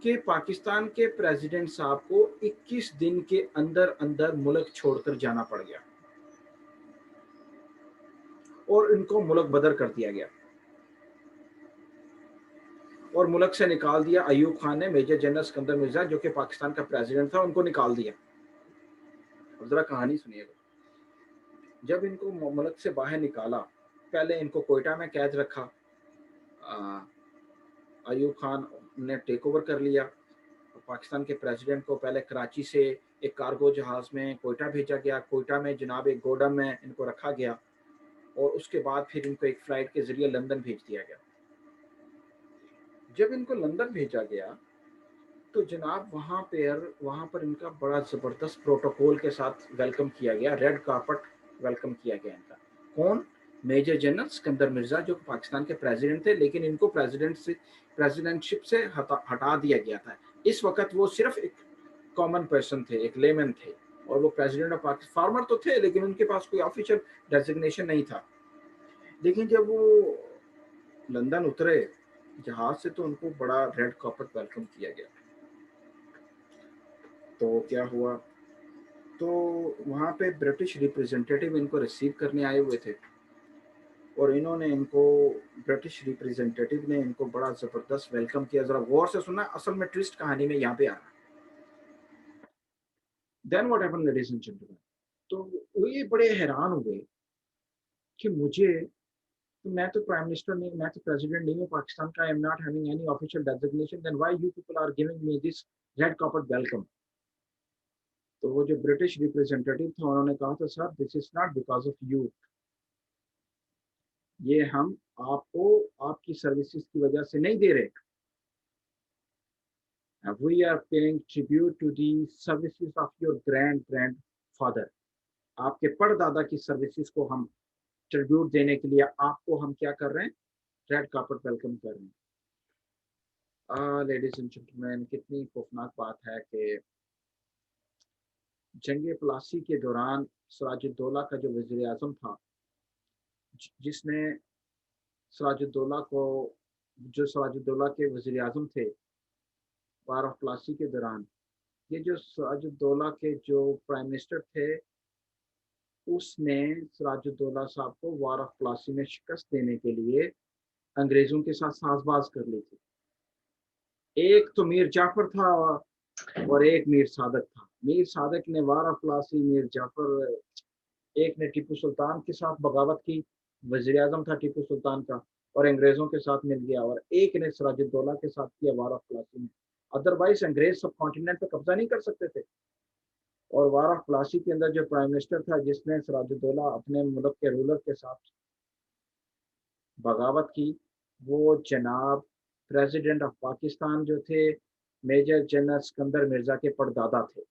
कि पाकिस्तान के प्रेसिडेंट साहब को 21 दिन के अंदर अंदर मुल्क छोड़कर जाना पड़ गया और इनको मुल्क बदर कर दिया गया, और मुल्क से निकाल दिया अयूब खान ने। मेजर जनरल सिकंदर मिर्जा जो कि पाकिस्तान का प्रेसिडेंट था, उनको निकाल दिया। अब जरा कहानी सुनिएगा, जब इनको मुल्क से बाहर निकाला, पहले इनको कोयटा में कैद रखा, अयूब खान ने टेक ओवर कर लिया। पाकिस्तान के प्रेसिडेंट को पहले कराची से एक कार्गो जहाज में कोयटा भेजा गया, कोयटा में जनाब एक गोडम में इनको रखा गया, और उसके बाद फिर इनको एक फ्लाइट के जरिए लंदन भेज दिया गया। जब इनको लंदन भेजा गया, तो जनाब वहाँ पर इनका बड़ा ज़बरदस्त प्रोटोकॉल के साथ वेलकम किया गया, रेड कार्पेट वेलकम किया गया इनका। कौन? मेजर जनरल सिकंदर मिर्जा जो पाकिस्तान के प्रेसिडेंट थे, लेकिन इनको प्रेसिडेंटशिप से हटा दिया गया था। इस वक्त वो सिर्फ एक कॉमन पर्सन थे, एक लेमन थे, और वो प्रेसिडेंट ऑफ पाकिस्तान, फार्मर तो थे लेकिन उनके पास कोई ऑफिशियल डेजिग्नेशन नहीं था। लेकिन जब वो लंदन उतरे जहाज से, तो उनको बड़ा रेड कार्पेट वेलकम किया गया। तो क्या हुआ, तो वहाँ पे ब्रिटिश रिप्रेजेंटेटिव इनको रिसीव करने आए हुए थे, और इन्होंने इनको, ब्रिटिश रिप्रेजेंटेटिव ने इनको बड़ा ज़बरदस्त वेलकम किया। ज़रा गौर से सुनना, असल में ट्विस्ट कहानी में यहाँ पे आ रहा है। Then what happened ladies and gentleman, तो वो ये बड़े हैरान हुए कि मैं तो प्राइम मिनिस्टर नहीं, मैं तो प्रेसिडेंट नहीं हूँ पाकिस्तान का, I am not having any official designation, then why you people are giving me this red carpet welcome. तो वो जो ब्रिटिश रिप्रेजेंटेटिव था, उन्होंने कहा था, sir this is not because of you, ये हम आपको आपकी सर्विसेज की वजह से नहीं दे रहे, we are paying tribute to the services of your grandfather, आपके परदादा की सर्विसेज को हम ट्रिब्यूट देने के लिए आपको हम क्या कर रहे हैं, रेड कार्पेट वेलकम कर रहे हैं। लेडीज एंड जेंटलमैन, कितनी खौफनाक बात है कि जंग प्लासी के दौरान सिराजुद्दौला का जो वज़ीर आज़म था, जिसने सिराजुद्दौला के वज़ीर आज़म थे वार ऑफ प्लासी के दौरान, ये जो सिराजुद्दौला के जो प्राइम मिनिस्टर थे, उसने सिराजुद्दौला साहब को वार ऑफ प्लासी में शिकस्त देने के लिए अंग्रेजों के साथ साजबाज कर ली थी। एक तो मीर जाफर था और एक मीर सादक था। मीर सादक ने वार ऑफ प्लासी, मीर जाफर, एक ने टीपू सुल्तान के साथ बगावत की, वज़ीर आज़म था टीपू सुल्तान का, और अंग्रेजों के साथ मिल गया, और एक ने सिराजुद्दौला के साथ किया वार ऑफ प्लासी में। अदरवाइज अंग्रेज सब कॉन्टिनेंट पे कब्जा नहीं कर सकते थे। और वार ऑफ प्लासी के अंदर जो प्राइम मिनिस्टर था, जिसने सिराजुद्दौला अपने मुल्क के रूलर के साथ बगावत की, वो जनाब प्रेसिडेंट ऑफ पाकिस्तान जो थे मेजर जनरल सिकंदर मिर्जा के परदादा थे।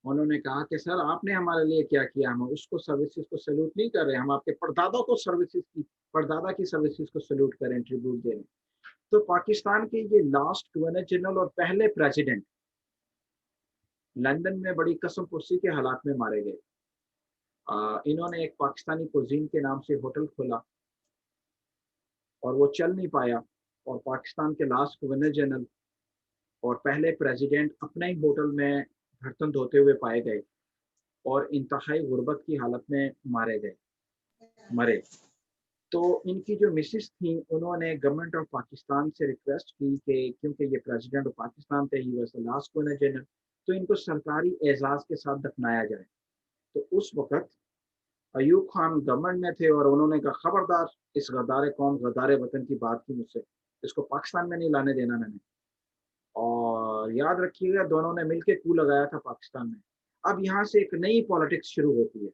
उन्होंने कहा कि सर आपने हमारे लिए क्या किया, हम उसको सर्विसेज को सैल्यूट नहीं कर रहे, हम आपके परदादा की सर्विसेज को सैल्यूट करें, ट्रिब्यूट दें। तो पाकिस्तान के ये लास्ट गवर्नर जनरल और पहले प्रेसिडेंट लंदन में बड़ी कसम पुरसी के हालात में मारे गए। इन्होंने एक पाकिस्तानी कुजीन के नाम से होटल खोला और वो चल नहीं पाया, और पाकिस्तान के लास्ट गवर्नर जनरल और पहले प्रेसिडेंट अपने ही होटल में बर्तन धोते हुए पाए गए और इंतहाई गुर्बत की हालत में मरे। तो इनकी जो मिसिस थी उन्होंने गवर्नमेंट ऑफ पाकिस्तान से रिक्वेस्ट की कि क्योंकि ये प्रेसिडेंट ऑफ पाकिस्तान थे, ही was the last governor general, तो इनको सरकारी एजाज़ के साथ दफनाया जाए। तो उस वक़्त अयूब खान गवर्नमेंट में थे और उन्होंने कहा खबरदार, इस गद्दार कौम गद्दार वतन की बात की मुझसे, इसको पाकिस्तान में नहीं लाने देना मैंने। और याद रखिएगा दोनों ने मिलकर कू लगाया था पाकिस्तान में। अब यहाँ से एक नई पॉलिटिक्स शुरू होती है।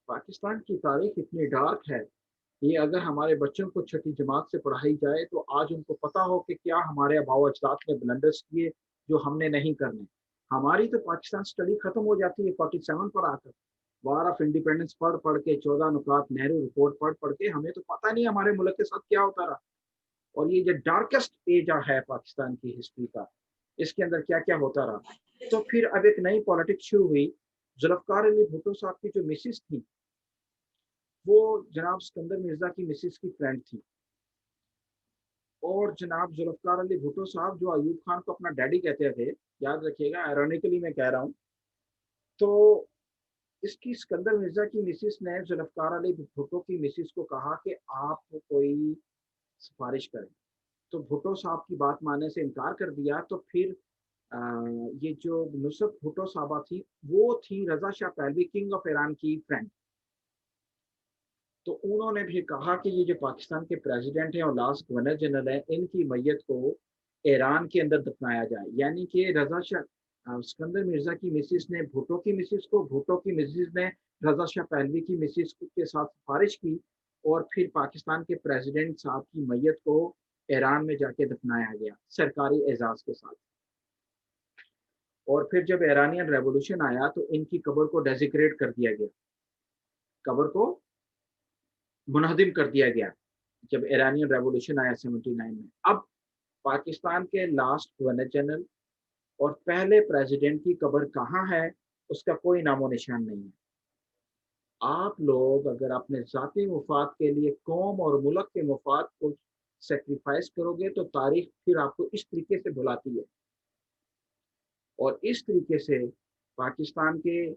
पाकिस्तान की तारीख इतनी डार्क है, ये अगर हमारे बच्चों को छठी जमात से पढ़ाई जाए तो आज उनको पता हो कि क्या हमारे आबाओ अजदाद ने ब्लंडर्स किए जो हमने नहीं करने। हमारी तो पाकिस्तान स्टडी खत्म हो जाती है 47 पर आकर, वार ऑफ इंडिपेंडेंस पढ़ के 14 नुकात नेहरू रिपोर्ट पढ़ के हमें तो पता नहीं हमारे मुल्क के साथ क्या होता रहा। और ये जो डार्केस्ट एज है पाकिस्तान की हिस्ट्री का, इसके अंदर क्या क्या होता रहा। तो फिर अब एक नई पॉलिटिक्स शुरू हुई। जुल्फ़िकार अली भुट्टो साहब की जो मिसिस थी वो जनाब सिकंदर मिर्जा की मिसिस की फ्रेंड थी, और जनाब जुल्फ़िकार अली भुट्टो साहब जो अयूब खान को अपना डैडी कहते थे, याद रखिएगा, आयरॉनिकली मैं कह रहा हूँ, तो इसकी सिकंदर मिर्जा की मिसिस ने जुल्फ़िकार अली भुट्टो की मिसिस को कहा कि आप कोई सिफारिश करें। तो भुट्टो साहब की बात मानने से इनकार कर दिया। तो फिर ये जो नुसरत भुट्टो साहबा थी वो थी Reza Shah Pahlavi, king of Iran की फ्रेंड। तो उन्होंने भी कहा कि ये जो पाकिस्तान के प्रेसिडेंट हैं और लास्ट गवर्नर जनरल हैं, इनकी मैयत को ईरान के अंदर दफनाया जाए। यानी कि रजा शाह सिकंदर मिर्जा की मिसिस ने भुट्टो की मिसिस को, भुट्टो की मिसिस ने रजा शाह पहलवी की मिसिस के साथ सिफारिश की, और फिर पाकिस्तान के प्रेसिडेंट साहब की मैयत को ईरान में जाके दफनाया गया सरकारी एजाज के साथ। और फिर जब ईरानियन रेवोल्यूशन आया तो इनकी कब्र को डेजिग्रेट कर दिया गया, कब्र को मुनहदिम कर दिया गया जब ईरानियन रेवोल्यूशन आया 79 में। अब पाकिस्तान के लास्ट गवर्नर जनरल और पहले प्रेसिडेंट की कब्र कहाँ है उसका कोई नामो निशान नहीं है। आप लोग अगर अपने ज़ाती मुफाद के लिए कौम और मुल्क के मुफाद को सेक्रीफाइस करोगे तो तारीख फिर आपको इस तरीके से बुलाती है। और इस तरीके से पाकिस्तान के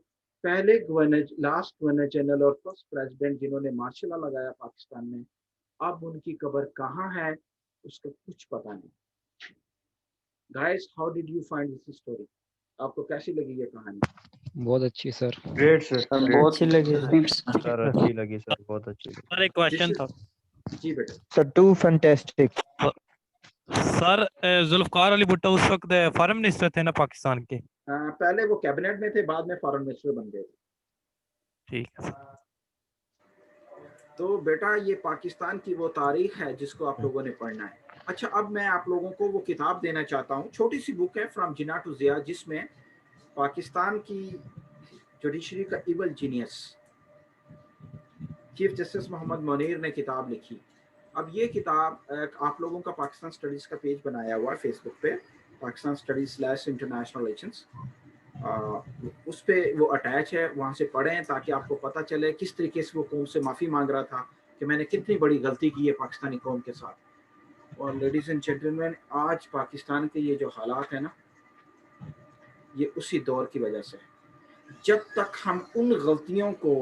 पहले गवर्नर, लास्ट गवर्नर जनरल और फर्स्ट प्रेसिडेंट जिन्होंने मार्शल लॉ लगाया पाकिस्तान में, अब उनकी कब्र कहाँ है उसका कुछ पता नहीं। Guys, how did you find this story? आपको कैसी लगी ये कहानी? बहुत अच्छी सर। ग्रेट सर, बहुत अच्छी लगी सर, अच्छी लगी सर, बहुत अच्छी लगी। सर एक क्वेश्चन था। जी बेटा। Sir too fantastic. Sir Zulfikar Ali Bhutto उस वक्त फॉरेन मिनिस्टर थे ना पाकिस्तान के? पहले वो कैबिनेट में थे, बाद में फॉरेन मिनिस्टर बन गए थे। ठीक है सर। तो बेटा ये पाकिस्तान की वो तारीख है जिसको आप लोगों ने पढ़ना है। अच्छा, अब मैं आप लोगों को वो किताब देना चाहता हूँ, छोटी सी बुक है फ्रॉम जिन्ना टू ज़िया, जिसमें पाकिस्तान की जुडिशरी का evil genius chief justice Mohammad Munir ने किताब लिखी। अब ये किताब आप लोगों का पाकिस्तान स्टडीज़ का पेज बनाया हुआ है फेसबुक पे, पाकिस्तान स्टडीज/इंटरनेशनल रिलेशंस, उस पर वो अटैच है, वहाँ से पढ़ें ताकि आपको पता चले किस तरीके से वो कौम से माफ़ी मांग रहा था कि मैंने कितनी बड़ी गलती की है पाकिस्तानी कौम के साथ। और लेडीज़ एंड जेंटलमैन, आज पाकिस्तान के ये जो हालात है ना, ये उसी दौर की वजह से। जब तक हम उन गलतियों को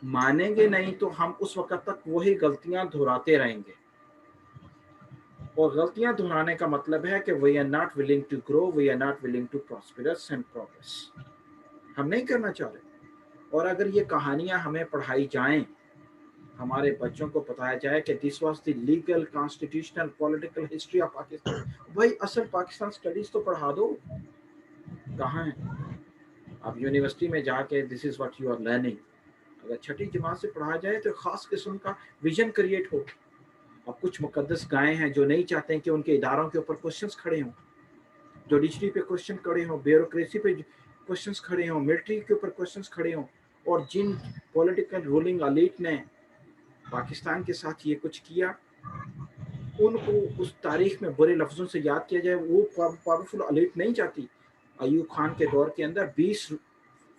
मानेंगे नहीं तो हम उस वक्त तक वही गलतियां दोहराते रहेंगे। और गलतियां दोहराने का मतलब है कि we are not willing to grow, we are not willing to prosperous and progress. हम नहीं करना चाह रहे। और अगर ये कहानियां हमें पढ़ाई जाएं, हमारे बच्चों को बताया जाए कि this was the legal constitutional political history of Pakistan, भाई असल पाकिस्तान स्टडीज तो पढ़ा दो। कहाँ है? आप यूनिवर्सिटी में जाके this is what you are learning. अगर छठी जमात से पढ़ा जाए तो खास किस्म का विजन क्रिएट हो। अब कुछ मुकद्दस गायें हैं जो नहीं चाहते हैं कि उनके इदारों के ऊपर क्वेश्चंस खड़े हों, जुडिशरी पे क्वेश्चन खड़े हों, ब्यूरोक्रेसी पे क्वेश्चंस खड़े हों, मिलिट्री के ऊपर क्वेश्चंस खड़े हों। और जिन पॉलिटिकल रूलिंग एलीट ने पाकिस्तान के साथ ये कुछ किया, उनको उस तारीख में बुरे लफ्जों से याद किया जाए। वो पावरफुल एलीट नहीं चाहती। अयूब खान के दौर के अंदर 20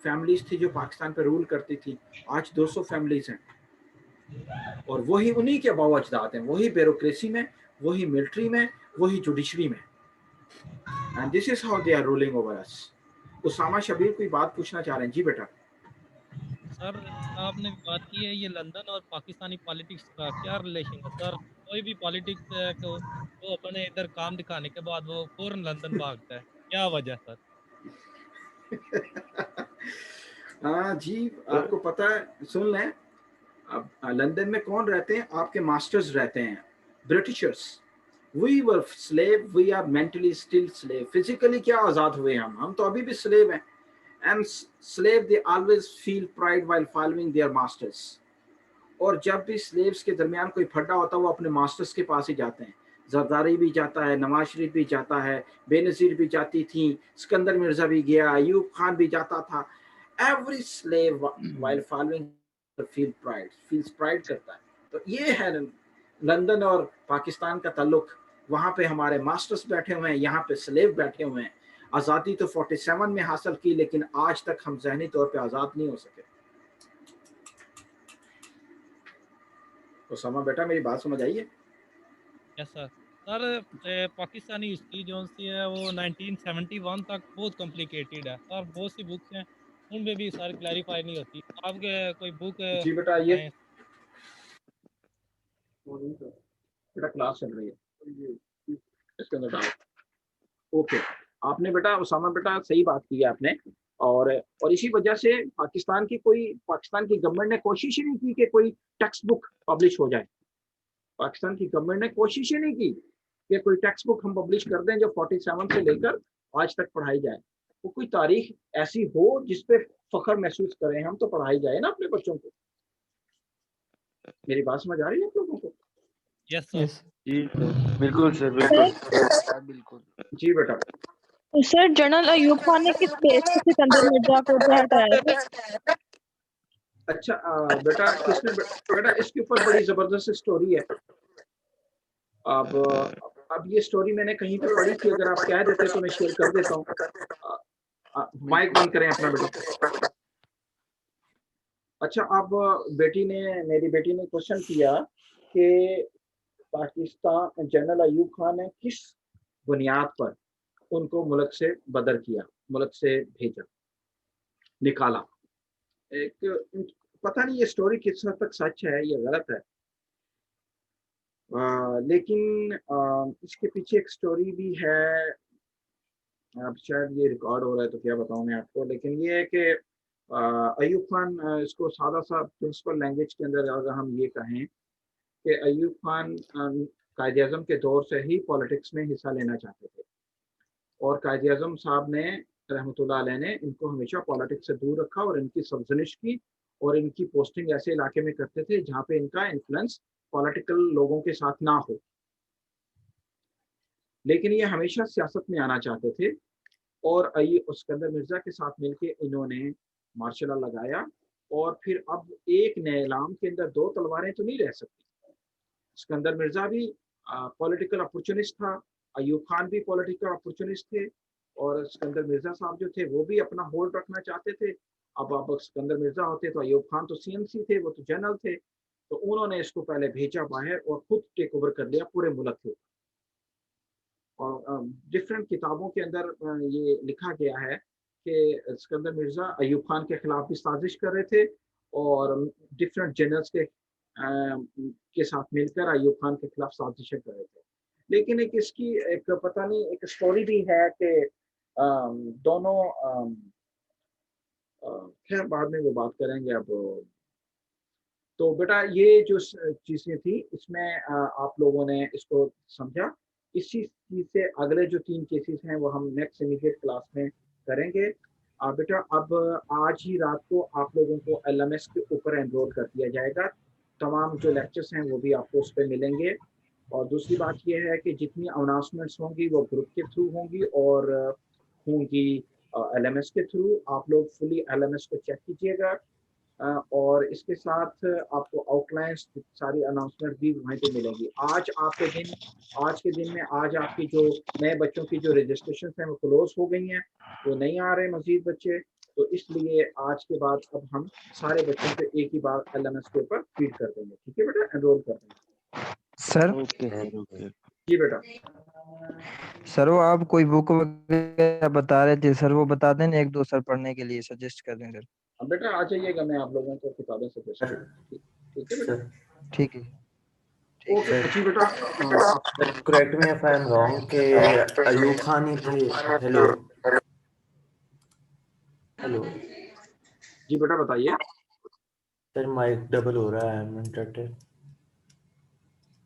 फैमिलीज थी जो पाकिस्तान पर रूल करती थी, आज 200 फैमिलीज हैं, और वही उन्हीं के बाव अजदाद हैं, वही ब्यूरोक्रेसी में, वही मिलिट्री में, वही जुडिशरी में। And this is how they are ruling over us. Usama Shabbir कोई बात पूछना चाह रहे हैं? जी बेटा। सर आपने बात की है ये लंदन और पाकिस्तानी पॉलिटिक्स का क्या रिलेशन है सर? कोई भी पॉलिटिक्स को वो अपने इधर काम दिखाने के बाद वो फौरन लंदन भागता है, क्या वजह सर? हाँ जी, आपको पता है, सुन लें, अब लंदन में कौन रहते हैं? आपके मास्टर्स रहते हैं, Britishers. We were slave, we are mentally still slave. Physically क्या आजाद हुए हम तो अभी भी स्लेव हैं। And slave they always feel pride while following their masters. और जब भी स्लेव्स के दरमियान कोई फड्डा होता है वो अपने मास्टर्स के पास ही जाते हैं। जरदारी भी जाता है, नवाज शरीफ भी जाता है, बेनजीर भी जाती थी, सिकंदर मिर्जा भी गया, अयूब खान भी जाता था। Every slave while following feels pride करता है। तो ये है लंदन और पाकिस्तान का ताल्लुक। वहाँ पे हमारे मास्टर्स बैठे हुए हैं, यहाँ पे स्लेव बैठे हुए हैं। आज़ादी तो 47 में हासिल की, लेकिन आज तक हम ज़हनी तौर पे आज़ाद नहीं हो सके। तो समा बेटा, मेरी बात समझ आई है? Yes sir. Sir Pakistani history जो सी है वो 1971 तक बहुत कॉम्प्लिकेटेड है सर, बहुत सी बुक्स हैं उनमें भी सर क्लैरिफाई नहीं होती। आपके कोई बुक जी बेटा, ये बेटा क्लास चल रही है, इसके अंदर डालो। ओके, आपने बेटा, उसामा बेटा, सही बात की है आपने। और इसी वजह से पाकिस्तान की गवर्नमेंट ने कोशिश ही नहीं की कि कोई टेक्स्ट बुक पब्लिश हो जाए। पाकिस्तान की गवर्नमेंट ने कोशिश ही नहीं की कि कोई टेक्स्ट बुक हम पब्लिश कर दें जो 47 से लेकर आज तक पढ़ाई जाए। वो कोई तारीख ऐसी हो जिस पे फख्र महसूस करें हम, तो पढ़ाई जाए ना अपने बच्चों को। मेरी बात समझ आ रही है आप लोगों को? Yes sir. जी बिल्कुल सर, बिल्कुल बिल्कुल। जी बेटा। सर जनरल अयूब खान ने किस बेस पे सिकंदर मिर्जा को हटाया था? अच्छा बेटा, किसने बेटा, इसके ऊपर बड़ी जबरदस्त स्टोरी है। अब ये स्टोरी मैंने कहीं पे पढ़ी थी, अगर आप कह देते तो मैं शेयर कर देता हूँ। माइक बंद करें अपना बेटा। अच्छा, अब मेरी बेटी ने क्वेश्चन किया कि पाकिस्तान जनरल अयूब खान ने किस बुनियाद पर उनको मुल्क से बदर किया, मुल्क से भेजा, निकाला। एक पता नहीं ये स्टोरी किस हद तक सच है या गलत है, लेकिन इसके पीछे एक स्टोरी भी है। अब शायद ये रिकॉर्ड हो रहा है तो क्या बताऊं मैं आपको, लेकिन ये है कि अयूब खान, इसको सादा सा प्रिंसिपल लैंग्वेज के अंदर अगर हम ये कहें कि अयूब खान कायद आज़म के दौर से ही पॉलिटिक्स में हिस्सा लेना चाहते थे, और कायद आज़म साहब ने रहमतुल्लाह अलैह ने इनको हमेशा पॉलिटिक्स से दूर रखा और इनकी सर्जनिश की, और इनकी पोस्टिंग ऐसे इलाके में करते थे जहाँ पे इनका इन्फ्लुएंस पॉलिटिकल लोगों के साथ ना हो। लेकिन ये हमेशा सियासत में आना चाहते थे, और सिकंदर मिर्जा के साथ मिलके इन्होंने मार्शल लॉ लगाया। और फिर अब एक नेलाम के अंदर दो तलवारें तो नहीं रह सकती। सिकंदर मिर्जा भी पॉलिटिकल अपॉर्चुनिस्ट था, अयूब खान भी पॉलिटिकल अपॉर्चुनिस्ट थे, और सिकंदर मिर्जा साहब जो थे वो भी अपना होल्ड रखना चाहते थे। अब सिकंदर मिर्जा होते तो अयूब खान तो CMC थे, वो तो जनरल थे, तो उन्होंने इसको पहले भेजा बाहर और खुद टेक ओवर कर लिया पूरे मुल्क के। और डिफरेंट किताबों के अंदर ये लिखा गया है कि सिकंदर मिर्जा अयूब खान के खिलाफ भी साजिश कर रहे थे, और डिफरेंट जनरल्स के साथ मिलकर अयूब खान के खिलाफ साजिशें कर रहे थे। लेकिन इसकी एक पता नहीं एक स्टोरी भी है कि दोनों खैर बाद में वो बात करेंगे। अब तो बेटा ये जो चीज़ें थी इसमें आप लोगों ने इसको समझा। इसी चीज़ से अगले जो 3 केसेस हैं वो हम नेक्स्ट इमीडिएट क्लास में करेंगे। बेटा अब आज ही रात को आप लोगों को LMS के ऊपर एनरोल कर दिया जाएगा। तमाम जो लेक्चर्स हैं वो भी आपको उस पर मिलेंगे। और दूसरी बात यह है कि जितनी अनाउंसमेंट्स होंगी वो ग्रुप के थ्रू होंगी और होंगी LMS के थ्रू। आप लोग फुली LMS को चेक कीजिएगा और इसके साथ आपको आउटलाइंस सारी अनाउंसमेंट भी वहीं पे मिलेंगी। आज के दिन में आज आपकी जो नए बच्चों की जो रजिस्ट्रेशन है वो क्लोज हो गई हैं, वो नहीं आ रहे मजीद बच्चे, तो इसलिए आज के बाद अब हम सारे बच्चों को एक ही बार LMS के ऊपर फीड कर देंगे। ठीक है बेटा, एनरोल कर देंगे। Sir okay sir okay. जी बेटा। सर वो आप कोई बुक वगैरह बता रहे थे सर, वो बता दें एक दो सर पढ़ने के लिए सजेस्ट कर दें सर। अब बेटा आ जाइएगा, मैं आप लोगों को किताबें सजेस्ट करूँगा। ठीक है बेटा, ठीक है। ओके अच्छी बेटा। Correct me if I am wrong के अयूब खान ही थे। हेलो हेलो जी बेटा बताइए। सर माइक डबल हो रहा है, मिनट।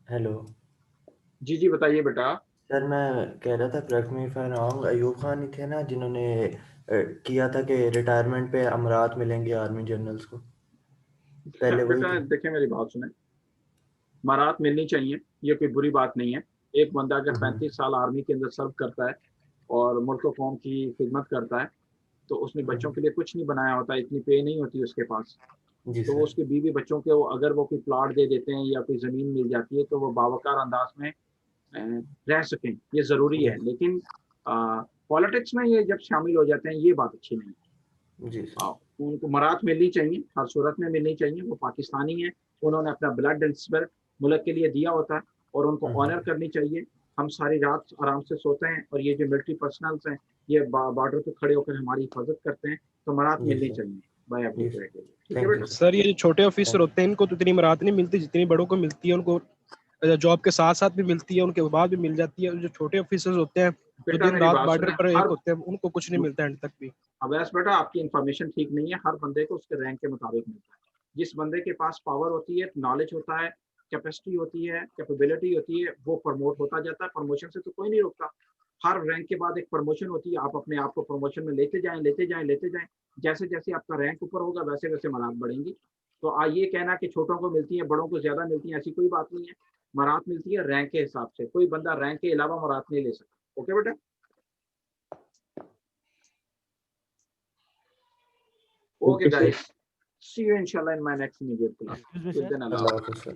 हेलो जी जी बताइए बेटा। सर मैं कह रहा था correct me if I am wrong, Ayub Khan ही थे ना जिन्होंने किया था कि रिटायरमेंट पे अमरात मिलेंगे आर्मी जनरल्स को, पहले वही बेटा थे। देखिए मेरी बात सुने, मराहत मिलनी चाहिए, ये कोई बुरी बात नहीं है। एक बंदा अगर 35 साल आर्मी के अंदर सर्व करता है और मुल्क कौम की खिदमत करता है, तो उसने बच्चों के लिए कुछ नहीं बनाया होता, इतनी पे नहीं होती उसके पास, जी तो वो सर। उसके बीवी बच्चों के अगर वो कोई प्लाट दे देते हैं या कोई ज़मीन मिल जाती है तो वो बावकार अंदाज में रह सकें, ये ज़रूरी है। लेकिन पॉलिटिक्स में ये जब शामिल हो जाते हैं ये बात अच्छी नहीं है। जी सर। उनको मराहत मिलनी चाहिए, हर सूरत में मिलनी चाहिए। वो पाकिस्तानी हैं, उन्होंने अपना ब्लड एंड स्वेट मुल्क के लिए दिया होता है और उनको ऑनर करनी चाहिए। हम सारी रात आराम से सोते हैं और ये जो मिलिट्री पर्सनल्स हैं ये बॉर्डर पे खड़े होकर हमारी हिफाजत करते हैं, तो मराहत जी मिलनी सर। चाहिए भाई अबू जी के सर। लिए। ठीक है थैंक बेटा। यू सर ये जो छोटे ऑफिसर होते हैं इनको तो इतनी मराहत नहीं मिलती जितनी बड़ों को मिलती है। उनको जॉब के साथ साथ भी मिलती है, उनके बाद भी मिल जाती है। जो छोटे ऑफिसर्स होते हैं जो बेटा दिन मेरी रात बात बॉर्डर सुने, पर एक हर होते हैं, उनको कुछ नहीं मिलता एंड तक भी। अवैस बेटा आपकी इन्फॉर्मेशन ठीक नहीं है। हर बंदे को उसके रैंक के मुताबिक मिलता है। जिस बंदे के पास पावर होती है, नॉलेज होता है, कैपेसिटी होती है, कैपेबिलिटी होती है, वो प्रमोट होता जाता है। प्रमोशन से तो कोई नहीं रोकता। हर रैंक के बाद एक प्रमोशन होती है। आप अपने आप को प्रमोशन में लेते जाएं, लेते जाएं, लेते जाएं। जैसे जैसे आपका रैंक ऊपर होगा वैसे वैसे मराहत बढ़ेंगी। तो ये कहना कि छोटों को मिलती है बड़ों को ज्यादा मिलती है, ऐसी कोई बात नहीं है। मराहत मिलती है रैंक के हिसाब से। कोई बंदा रैंक के अलावा मराहत नहीं ले सकता। ओके बेटा। Okay, guys. See you inshallah in my next immediate class. Till then, Allah. अल्लाह हाफ़िज़ सर।